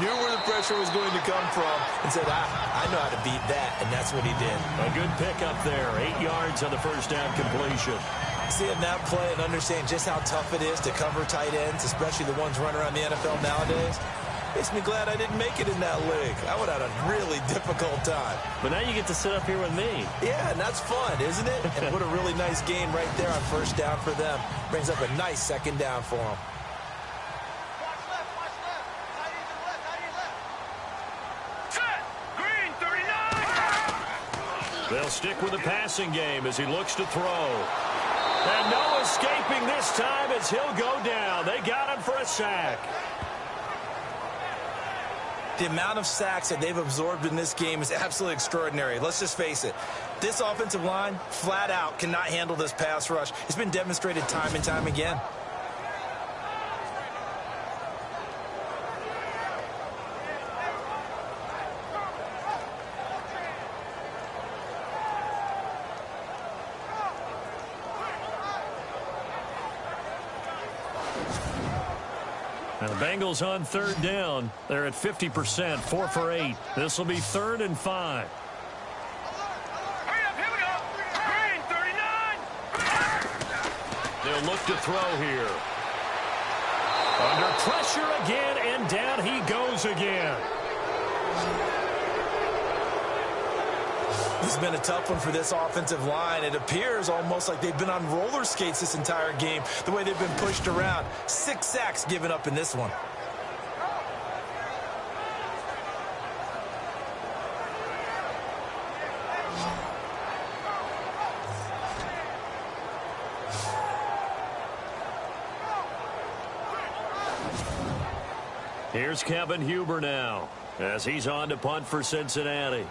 knew where the pressure was going to come from, and said, I know how to beat that, and that's what he did. A good pickup there, 8 yards on the first down completion. Seeing that play and understanding just how tough it is to cover tight ends, especially the ones running around the NFL nowadays, makes me glad I didn't make it in that league. I would have had a really difficult time. But now you get to sit up here with me. Yeah, and that's fun, isn't it? And put a really nice game right there on first down for them. Brings up a nice second down for them. They'll stick with the passing game as he looks to throw. And no escaping this time as he'll go down. They got him for a sack. The amount of sacks that they've absorbed in this game is absolutely extraordinary. Let's just face it. This offensive line, flat out, cannot handle this pass rush. It's been demonstrated time and time again. Now the Bengals on third down. They're at 50%, 4 for 8. This will be 3rd and 5. Hurry up, here we go. Green, 39. They'll look to throw here. Under pressure again, and down he goes again. This has been a tough one for this offensive line. It appears almost like they've been on roller skates this entire game, the way they've been pushed around. 6 sacks given up in this one. Here's Kevin Huber now as he's on to punt for Cincinnati.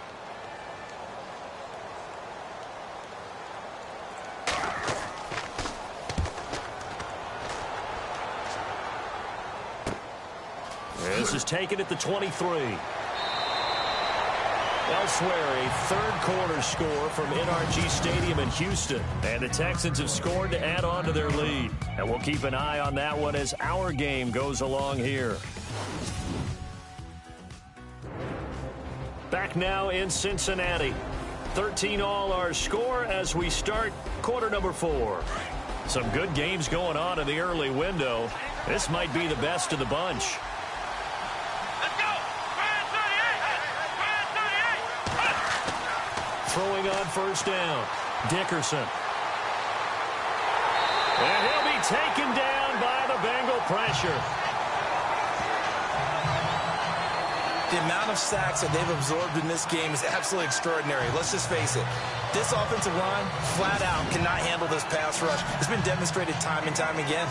This is taken at the 23. Elsewhere, a third-quarter score from NRG Stadium in Houston. And the Texans have scored to add on to their lead. And we'll keep an eye on that one as our game goes along here. Back now in Cincinnati. 13-all our score as we start quarter number 4. Some good games going on in the early window. This might be the best of the bunch. Throwing on first down, Dickerson. And he'll be taken down by the Bengal pressure. The amount of sacks that they've absorbed in this game is absolutely extraordinary. Let's just face it. This offensive line, flat out, cannot handle this pass rush. It's been demonstrated time and time again.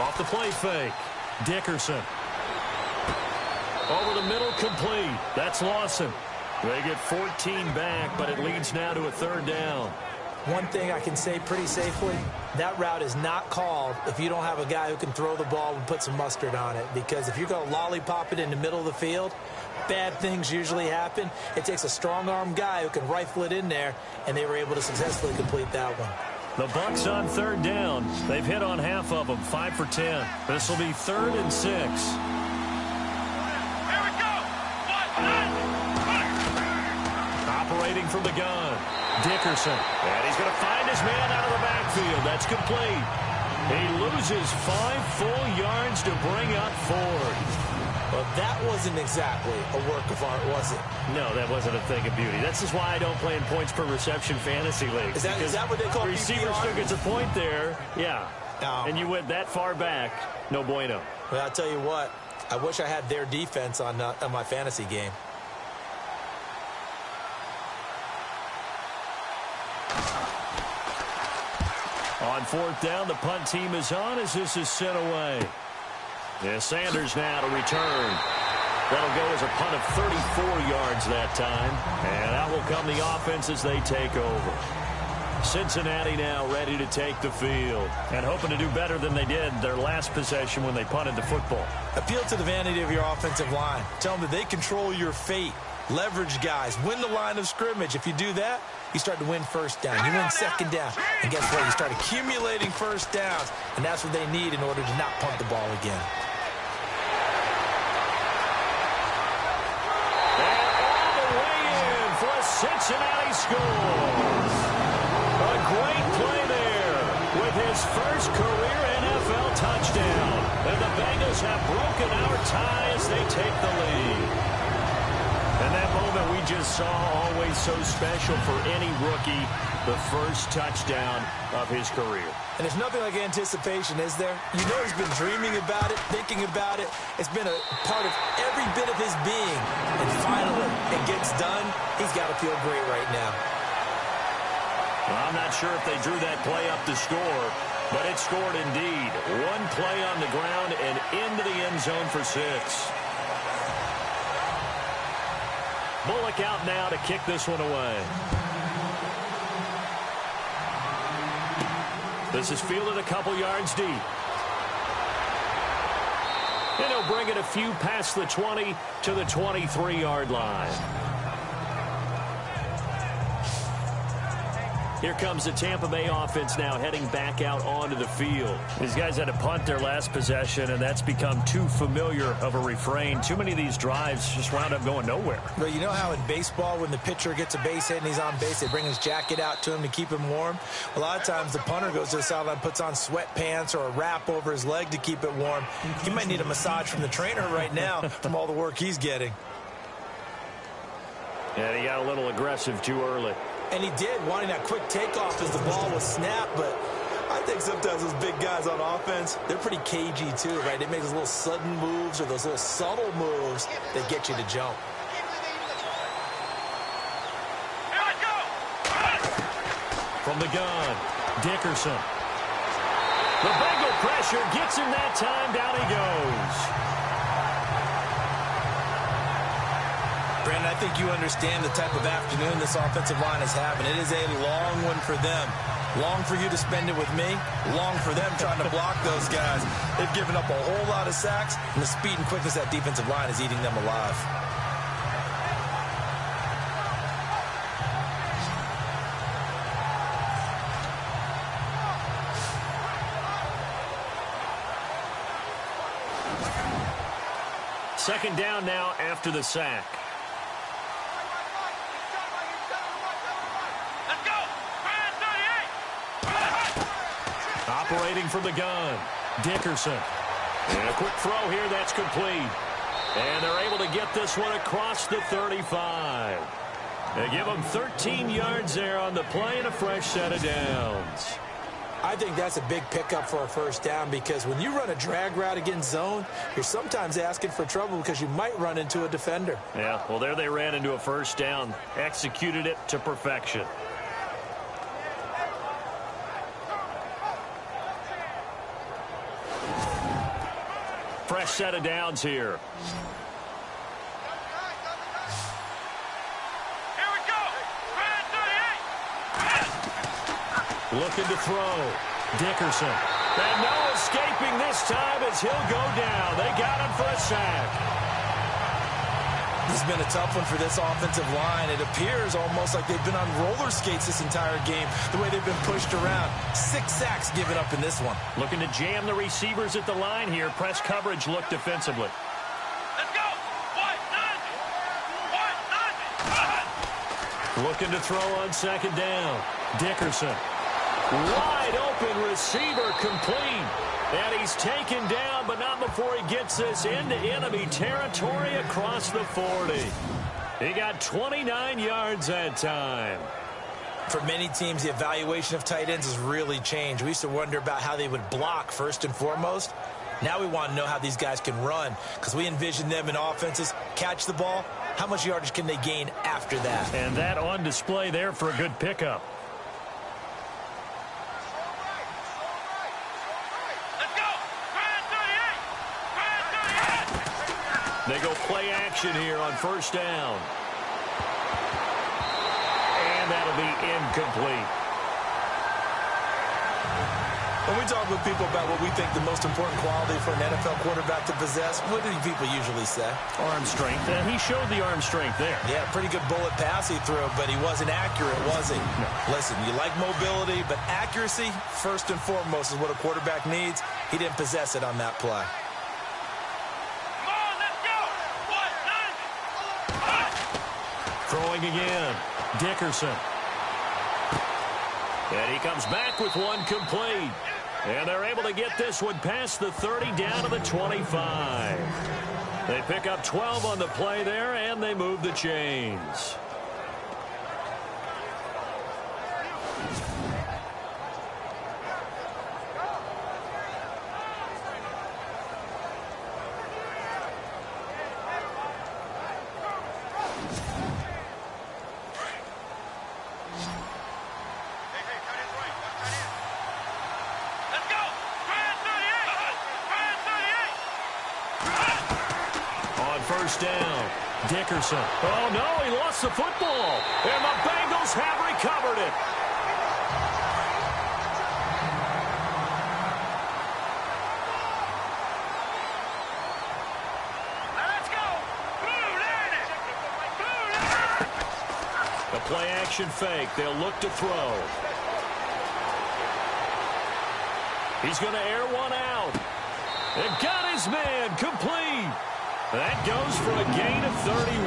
Off the play fake, Dickerson. Over the middle, complete. That's Lawson. They get 14 back, but it leads now to a third down. One thing I can say pretty safely, that route is not called if you don't have a guy who can throw the ball and put some mustard on it. Because if you're going to lollipop it in the middle of the field, bad things usually happen. It takes a strong-arm guy who can rifle it in there, and they were able to successfully complete that one. The Bucs on third down. They've hit on half of them, 5 for 10. This will be 3rd and 6. Here we go. Operating from the gun, Dickerson. And he's going to find his man out of the backfield. That's complete. He loses 5 full yards to bring up 4. Well, that wasn't exactly a work of art, was it? No, that wasn't a thing of beauty. That's just why I don't play in points per reception fantasy leagues. Is that what they call receiver PPR? still gets a point there, yeah. No. And you went that far back, no bueno. Well, I'll tell you what. I wish I had their defense on my fantasy game. On 4th down, the punt team is on as this is sent away. Yeah, Sanders now to return. That'll go as a punt of 34 yards that time. And out will come the offense as they take over. Cincinnati now ready to take the field and hoping to do better than they did their last possession when they punted the football. Appeal to the vanity of your offensive line. Tell them that they control your fate. Leverage guys. Win the line of scrimmage. If you do that, you start to win first down. You win second down. And guess what? You start accumulating first downs. And that's what they need in order to not punt the ball again. Cincinnati scores. A great play there with his first career NFL touchdown. And the Bengals have broken our tie as they take the lead. And that moment we just saw, always so special for any rookie, the first touchdown of his career. And there's nothing like anticipation, is there? You know he's been dreaming about it, thinking about it. It's been a part of every bit of his being. And finally, it gets done. He's got to feel great right now. Well, I'm not sure if they drew that play up to score, but it scored indeed. One play on the ground and into the end zone for 6. Bullock out now to kick this one away. This is fielded a couple yards deep. And he'll bring it a few past the 20 to the 23-yard line. Here comes the Tampa Bay offense now heading back out onto the field. These guys had to punt their last possession, and that's become too familiar of a refrain. Too many of these drives just wound up going nowhere. Well, you know how in baseball when the pitcher gets a base hit and he's on base, they bring his jacket out to him to keep him warm? A lot of times the punter goes to the sideline, puts on sweatpants or a wrap over his leg to keep it warm. He might need a massage from the trainer right now from all the work he's getting. And he got a little aggressive too early. And he did, wanting that quick takeoff as the ball was snapped. But I think sometimes those big guys on offense, they're pretty cagey too, right? They make those little sudden moves or those little subtle moves that get you to jump. Here we go. From the gun, Dickerson. The Bengal pressure gets him that time. Down he goes. Brandon, I think you understand the type of afternoon this offensive line is having. It is a long one for them. Long for you to spend it with me. Long for them trying to block those guys. They've given up a whole lot of sacks, and the speed and quickness of that defensive line is eating them alive. Second down now after the sack. Operating from the gun, Dickerson. And a quick throw here, that's complete. And they're able to get this one across the 35. They give them 13 yards there on the play and a fresh set of downs. I think that's a big pickup for a first down because when you run a drag route against zone, you're sometimes asking for trouble because you might run into a defender. Yeah, well, there they ran into a first down, executed it to perfection. Fresh set of downs here. Looking to throw. Dickerson. And no escaping this time as he'll go down. They got him for a sack. This has been a tough one for this offensive line. It appears almost like they've been on roller skates this entire game, the way they've been pushed around. 6 sacks given up in this one. Looking to jam the receivers at the line here. Press coverage look defensively. Let's go. Looking to throw on second down. Dickerson. Wide open receiver complete. And he's taken down, but not before he gets this into enemy territory across the 40. He got 29 yards that time. For many teams, the evaluation of tight ends has really changed. We used to wonder about how they would block first and foremost. Now we want to know how these guys can run, because we envision them in offenses catch the ball. How much yardage can they gain after that? And that on display there for a good pickup. They go play action here on first down. And that'll be incomplete. When we talk with people about what we think the most important quality for an NFL quarterback to possess, what do people usually say? Arm strength. And he showed the arm strength there. Yeah, pretty good bullet pass he threw, but he wasn't accurate, was he? No. Listen, you like mobility, but accuracy, first and foremost, is what a quarterback needs. He didn't possess it on that play. Throwing again. Dickerson. And he comes back with one complete. And they're able to get this one past the 30 down to the 25. They pick up 12 on the play there, and they move the chains. First down. Dickerson. Oh, no, he lost the football. And the Bengals have recovered it. Let's go. The play action fake. They'll look to throw. He's going to air one out. And got his man complete. That goes for a gain of 31.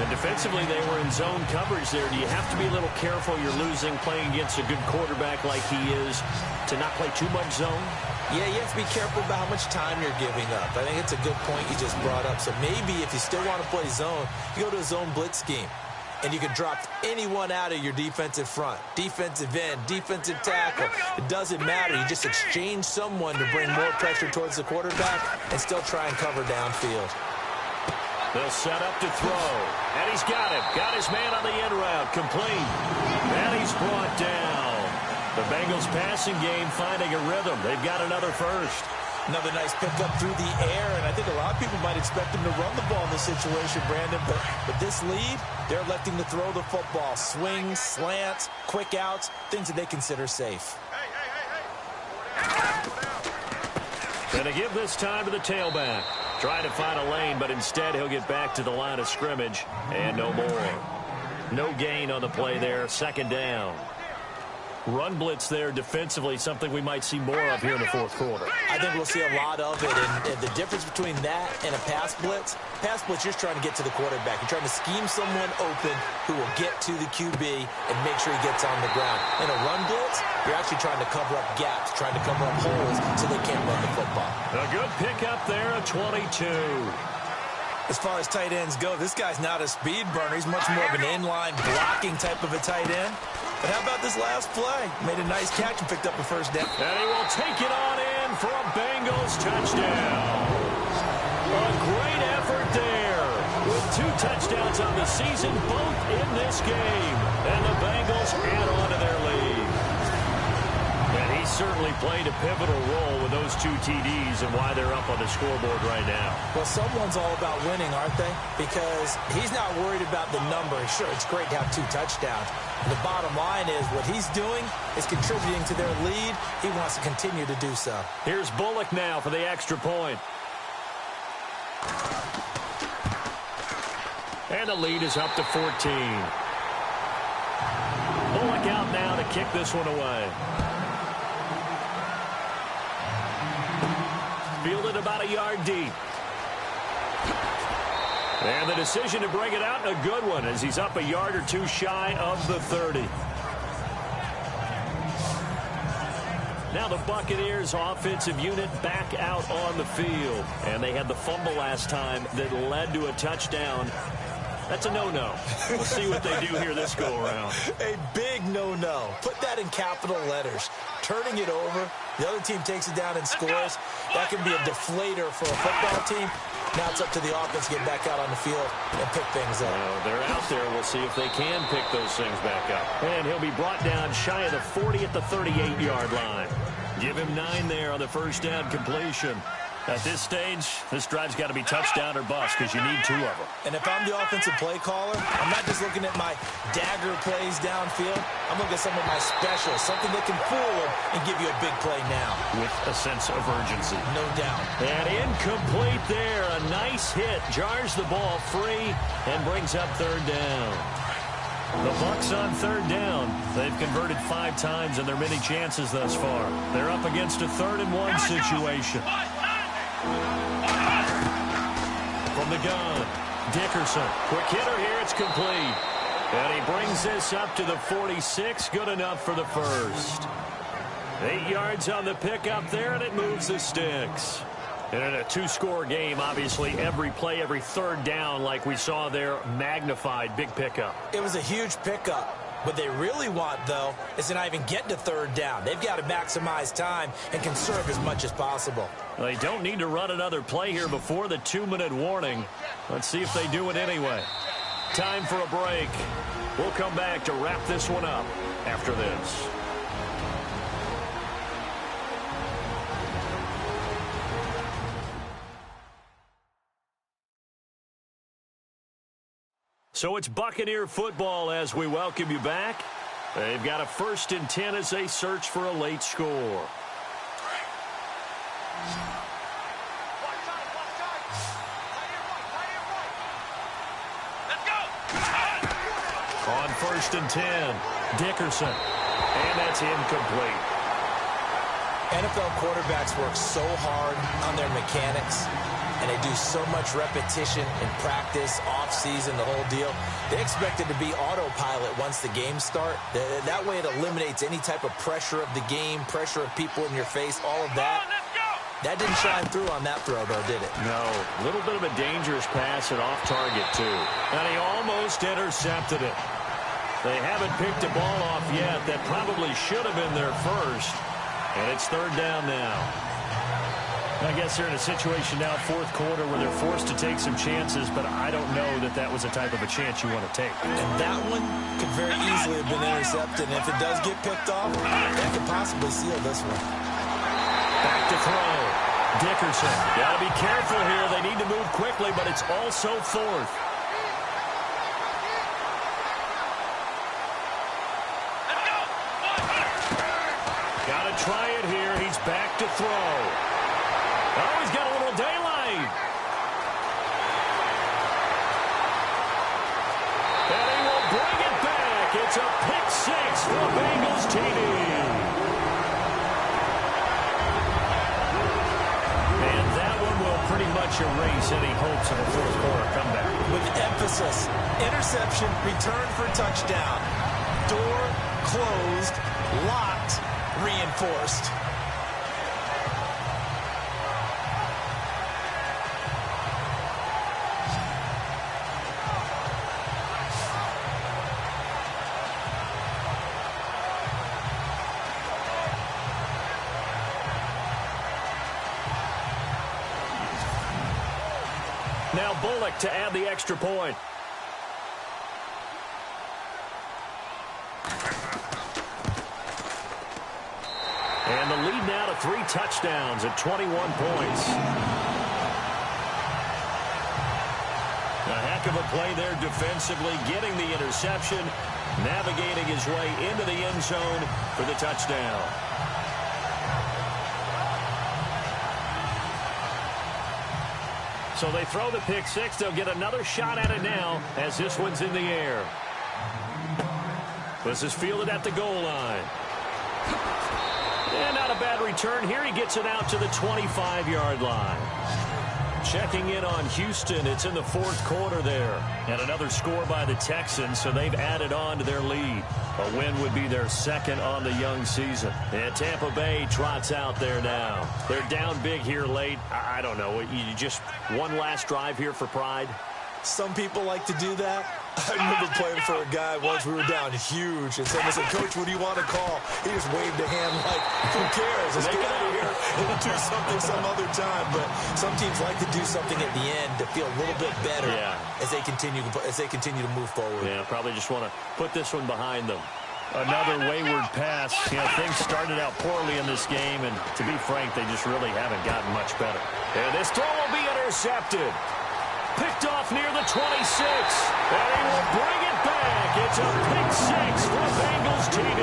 And defensively, they were in zone coverage there. Do you have to be a little careful? You're losing playing against a good quarterback like he is to not play too much zone? Yeah, you have to be careful about how much time you're giving up. I think it's a good point you just brought up. So maybe if you still want to play zone, you go to a zone blitz scheme. And you can drop anyone out of your defensive front. Defensive end, defensive tackle. It doesn't matter. You just exchange someone to bring more pressure towards the quarterback and still try and cover downfield. They'll set up to throw. And he's got it. Got his man on the end route. Complete. And he's brought down. The Bengals passing game finding a rhythm. They've got another first. Another nice pickup through the air, and I think a lot of people might expect him to run the ball in this situation, Brandon, but this lead, they're electing to throw the football. Swings, slants, quick outs, things that they consider safe. Gonna give this time to the tailback. Trying to find a lane, but instead he'll get back to the line of scrimmage, and no more. No gain on the play there, second down. Run blitz there defensively, something we might see more of here in the fourth quarter. I think we'll see a lot of it, and the difference between that and a pass blitz, you're just trying to get to the quarterback. You're trying to scheme someone open who will get to the QB and make sure he gets on the ground. In a run blitz, you're actually trying to cover up gaps, trying to cover up holes so they can't run the football. A good pickup there, a 22. As far as tight ends go, this guy's not a speed burner. He's much more of an inline blocking type of a tight end. But how about this last play? Made a nice catch and picked up a first down. And he will take it on in for a Bengals touchdown. A great effort there. With 2 touchdowns on the season, both in this game. And the Bengals add on to their lead. And he certainly played a pivotal role with those 2 TDs and why they're up on the scoreboard right now. Well, someone's all about winning, aren't they? Because he's not worried about the number. Sure, it's great to have 2 touchdowns. And the bottom line is what he's doing is contributing to their lead. He wants to continue to do so. Here's Bullock now for the extra point. And the lead is up to 14. Bullock out now to kick this one away. Fielded about a yard deep. And the decision to bring it out, and a good one, as he's up a yard or 2 shy of the 30. Now the Buccaneers offensive unit back out on the field. And they had the fumble last time that led to a touchdown. That's a no-no. We'll see what they do here this go-around. A big no-no. Put that in capital letters. Turning it over, the other team takes it down and scores. That can be a deflator for a football team. Now it's up to the offense to get back out on the field and pick things up. Well, they're out there. We'll see if they can pick those things back up. And he'll be brought down shy of the 40 at the 38-yard line. Give him 9 there on the first down completion. At this stage, this drive's got to be touchdown or bust because you need 2 of them. And if I'm the offensive play caller, I'm not just looking at my dagger plays downfield. I'm looking at some of my specials, something that can fool them and give you a big play now. With a sense of urgency. No doubt. And incomplete there. A nice hit. Jars the ball free and brings up 3rd down. The Bucs on 3rd down. They've converted 5 times in their many chances thus far. They're up against a 3rd and 1 situation. From the gun, Dickerson. Quick hitter here. It's complete. And he brings this up to the 46. Good enough for the first. 8 yards on the pickup there, and it moves the sticks. And in a 2-score game, obviously, every play, every 3rd down, like we saw there, magnified. Big pickup. It was a huge pickup. What they really want, though, is to not even get to 3rd down. They've got to maximize time and conserve as much as possible. They don't need to run another play here before the 2-minute warning. Let's see if they do it anyway. Time for a break. We'll come back to wrap this one up after this. So it's Buccaneer football as we welcome you back. They've got a 1st and 10 as they search for a late score. On 1st and 10, Dickerson. And that's incomplete. NFL quarterbacks work so hard on their mechanics, and they do so much repetition in practice, off-season, the whole deal. They expect it to be autopilot once the games start. That way it eliminates any type of pressure of the game, pressure of people in your face, all of that. That didn't shine through on that throw, though, did it? No. A little bit of a dangerous pass and off target, too. And he almost intercepted it. They haven't picked a ball off yet. That probably should have been their first. And it's 3rd down now. I guess they're in a situation now, 4th quarter, where they're forced to take some chances, but I don't know that that was a type of a chance you want to take. And that one could very easily have been intercepted. And if it does get picked off, that could possibly seal this one. Back to throw. Dickerson. Got to be careful here. They need to move quickly, but it's also 4th. Got to try it here. He's back to throw. Oh, he's got a little daylight. And he will bring it back. It's a pick 6 for the Bengals TD. And that one will pretty much erase any hopes of a 4th quarter comeback. With emphasis, interception, return for touchdown. Door closed, locked, reinforced. Now Bullock to add the extra point. And 3 touchdowns at 21 points. A heck of a play there defensively, getting the interception, navigating his way into the end zone for the touchdown. So they throw the pick six. They'll get another shot at it now as this one's in the air. This is fielded at the goal line. And not a bad return here. He gets it out to the 25-yard line. Checking in on Houston. It's in the 4th quarter there. And another score by the Texans, so they've added on to their lead. A win would be their 2nd on the young season. And Tampa Bay trots out there now. They're down big here late. I don't know. You just one last drive here for pride? Some people like to do that. I remember playing for a guy once. We were down huge, and someone said, "Coach, what do you want to call?" He just waved a hand like, "Who cares? Let's get out of here and do something some other time." But some teams like to do something at the end to feel a little bit better as they continue to move forward. Yeah, probably just want to put this one behind them. Another wayward pass. You know, things started out poorly in this game, and to be frank, they just really haven't gotten much better. And this throw will be intercepted. Picked off near the 26, and he will bring it back. It's a pick six for Bengals TV.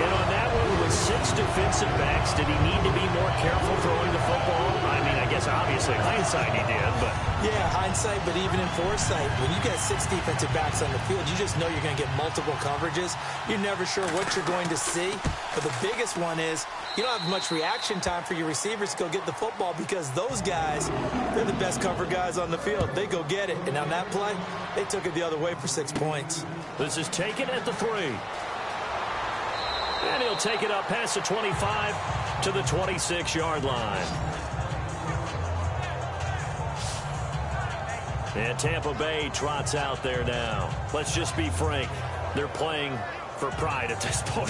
And on that one, with 6 defensive backs, did he need to be more careful throwing the football? I mean, I guess obviously hindsight he did, but... Yeah, hindsight, but even in foresight, when you get 6 defensive backs on the field, you just know you're going to get multiple coverages. You're never sure what you're going to see. But the biggest one is you don't have much reaction time for your receivers to go get the football because those guys, they're the best cover guys on the field. They go get it. And on that play, they took it the other way for 6 points. This is taken at the 3. And he'll take it up past the 25 to the 26-yard line. And Tampa Bay trots out there now. Let's just be frank. They're playing for pride at this point.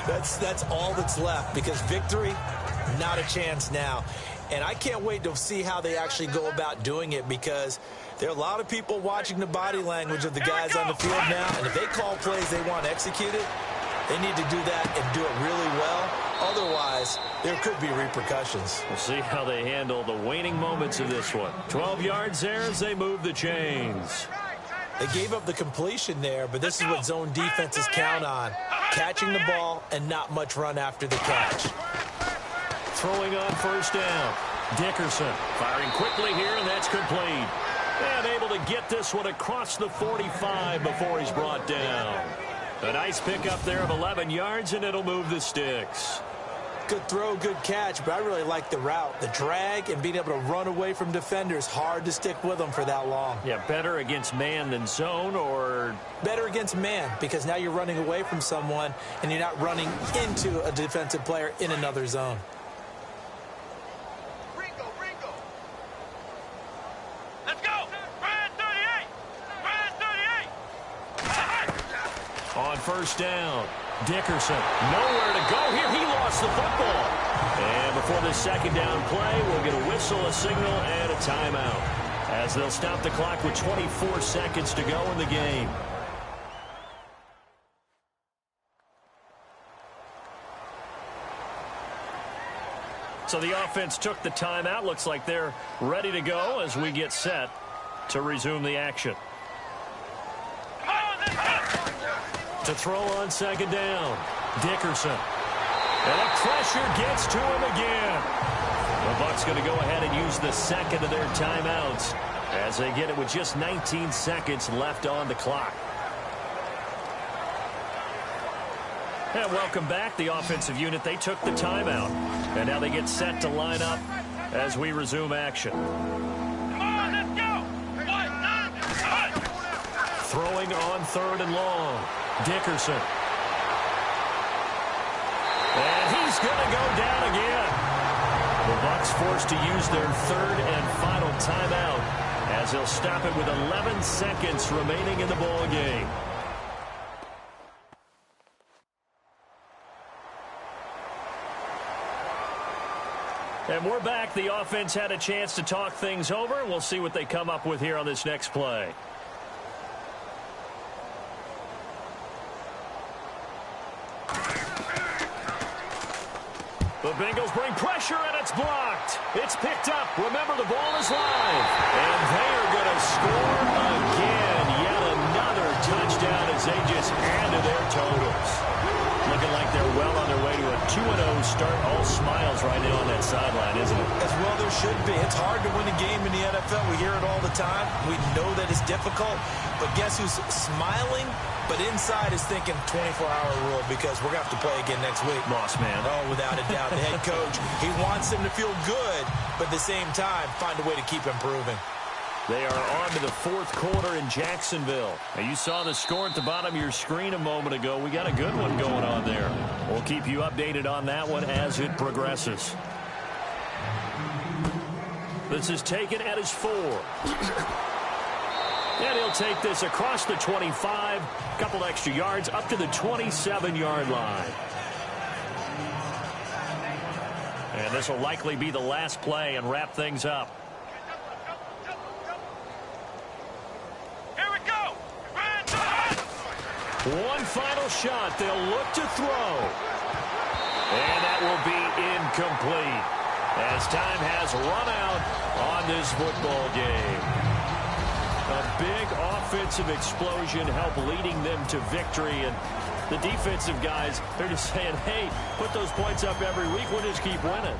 That's all that's left because victory, not a chance now. And I can't wait to see how they actually go about doing it because there are a lot of people watching the body language of the guys on the field now. And if they call plays they want executed, they need to do that and do it really well. Otherwise, there could be repercussions. We'll see how they handle the waning moments of this one. 12 yards there as they move the chains. They gave up the completion there, but this is what zone defenses count on. Catching the ball and not much run after the catch. Throwing on first down. Dickerson firing quickly here, and that's complete. And able to get this one across the 45 before he's brought down. A nice pickup there of 11 yards, and it'll move the sticks. Good throw, good catch, but I really like the route. The drag and being able to run away from defenders, hard to stick with them for that long. Yeah, better against man than zone, or... Better against man, because now you're running away from someone, and you're not running into a defensive player in another zone. Ringo. Let's go. Brad 38. Brad 38. On first down, Dickerson, nowhere to go here. He lost the football. And before this second down play, we'll get a whistle, a signal, and a timeout, as they'll stop the clock with 24 seconds to go in the game. So the offense took the timeout. Looks like they're ready to go as we get set to resume the action. To throw on second down, Dickerson. And the pressure gets to him again. The Bucs going to go ahead and use the second of their timeouts as they get it with just 19 seconds left on the clock. And welcome back. The offensive unit, they took the timeout. And now they get set to line up as we resume action. Throwing on third and long. Dickerson. And he's going to go down again. The Bucs forced to use their third and final timeout as they'll stop it with 11 seconds remaining in the ball game. And we're back. The offense had a chance to talk things over. We'll see what they come up with here on this next play. Bengals bring pressure, and it's blocked. It's picked up. Remember, the ball is live. And they are going to score again. Yet another touchdown as they just add to their totals. Looking like they're well on their way to a 2-0 start. All smiles right now on that sideline, isn't it? As well there should be. It's hard to win a game in the NFL. We hear it all the time. We know that it's difficult. But guess who's smiling? But inside is thinking 24-hour rule because we're going to have to play again next week. Boss man. Oh, without a doubt. The head coach, he wants them to feel good, but at the same time, find a way to keep improving. They are on to the fourth quarter in Jacksonville. Now, you saw the score at the bottom of your screen a moment ago. We got a good one going on there. We'll keep you updated on that one as it progresses. This is taken at his 4. And he'll take this across the 25, couple extra yards, up to the 27-yard line. And this will likely be the last play and wrap things up. Here we go. One final shot. They'll look to throw. And that will be incomplete as time has run out on this football game. A big offensive explosion helped leading them to victory. And the defensive guys, they're just saying, hey, put those points up every week. We'll just keep winning.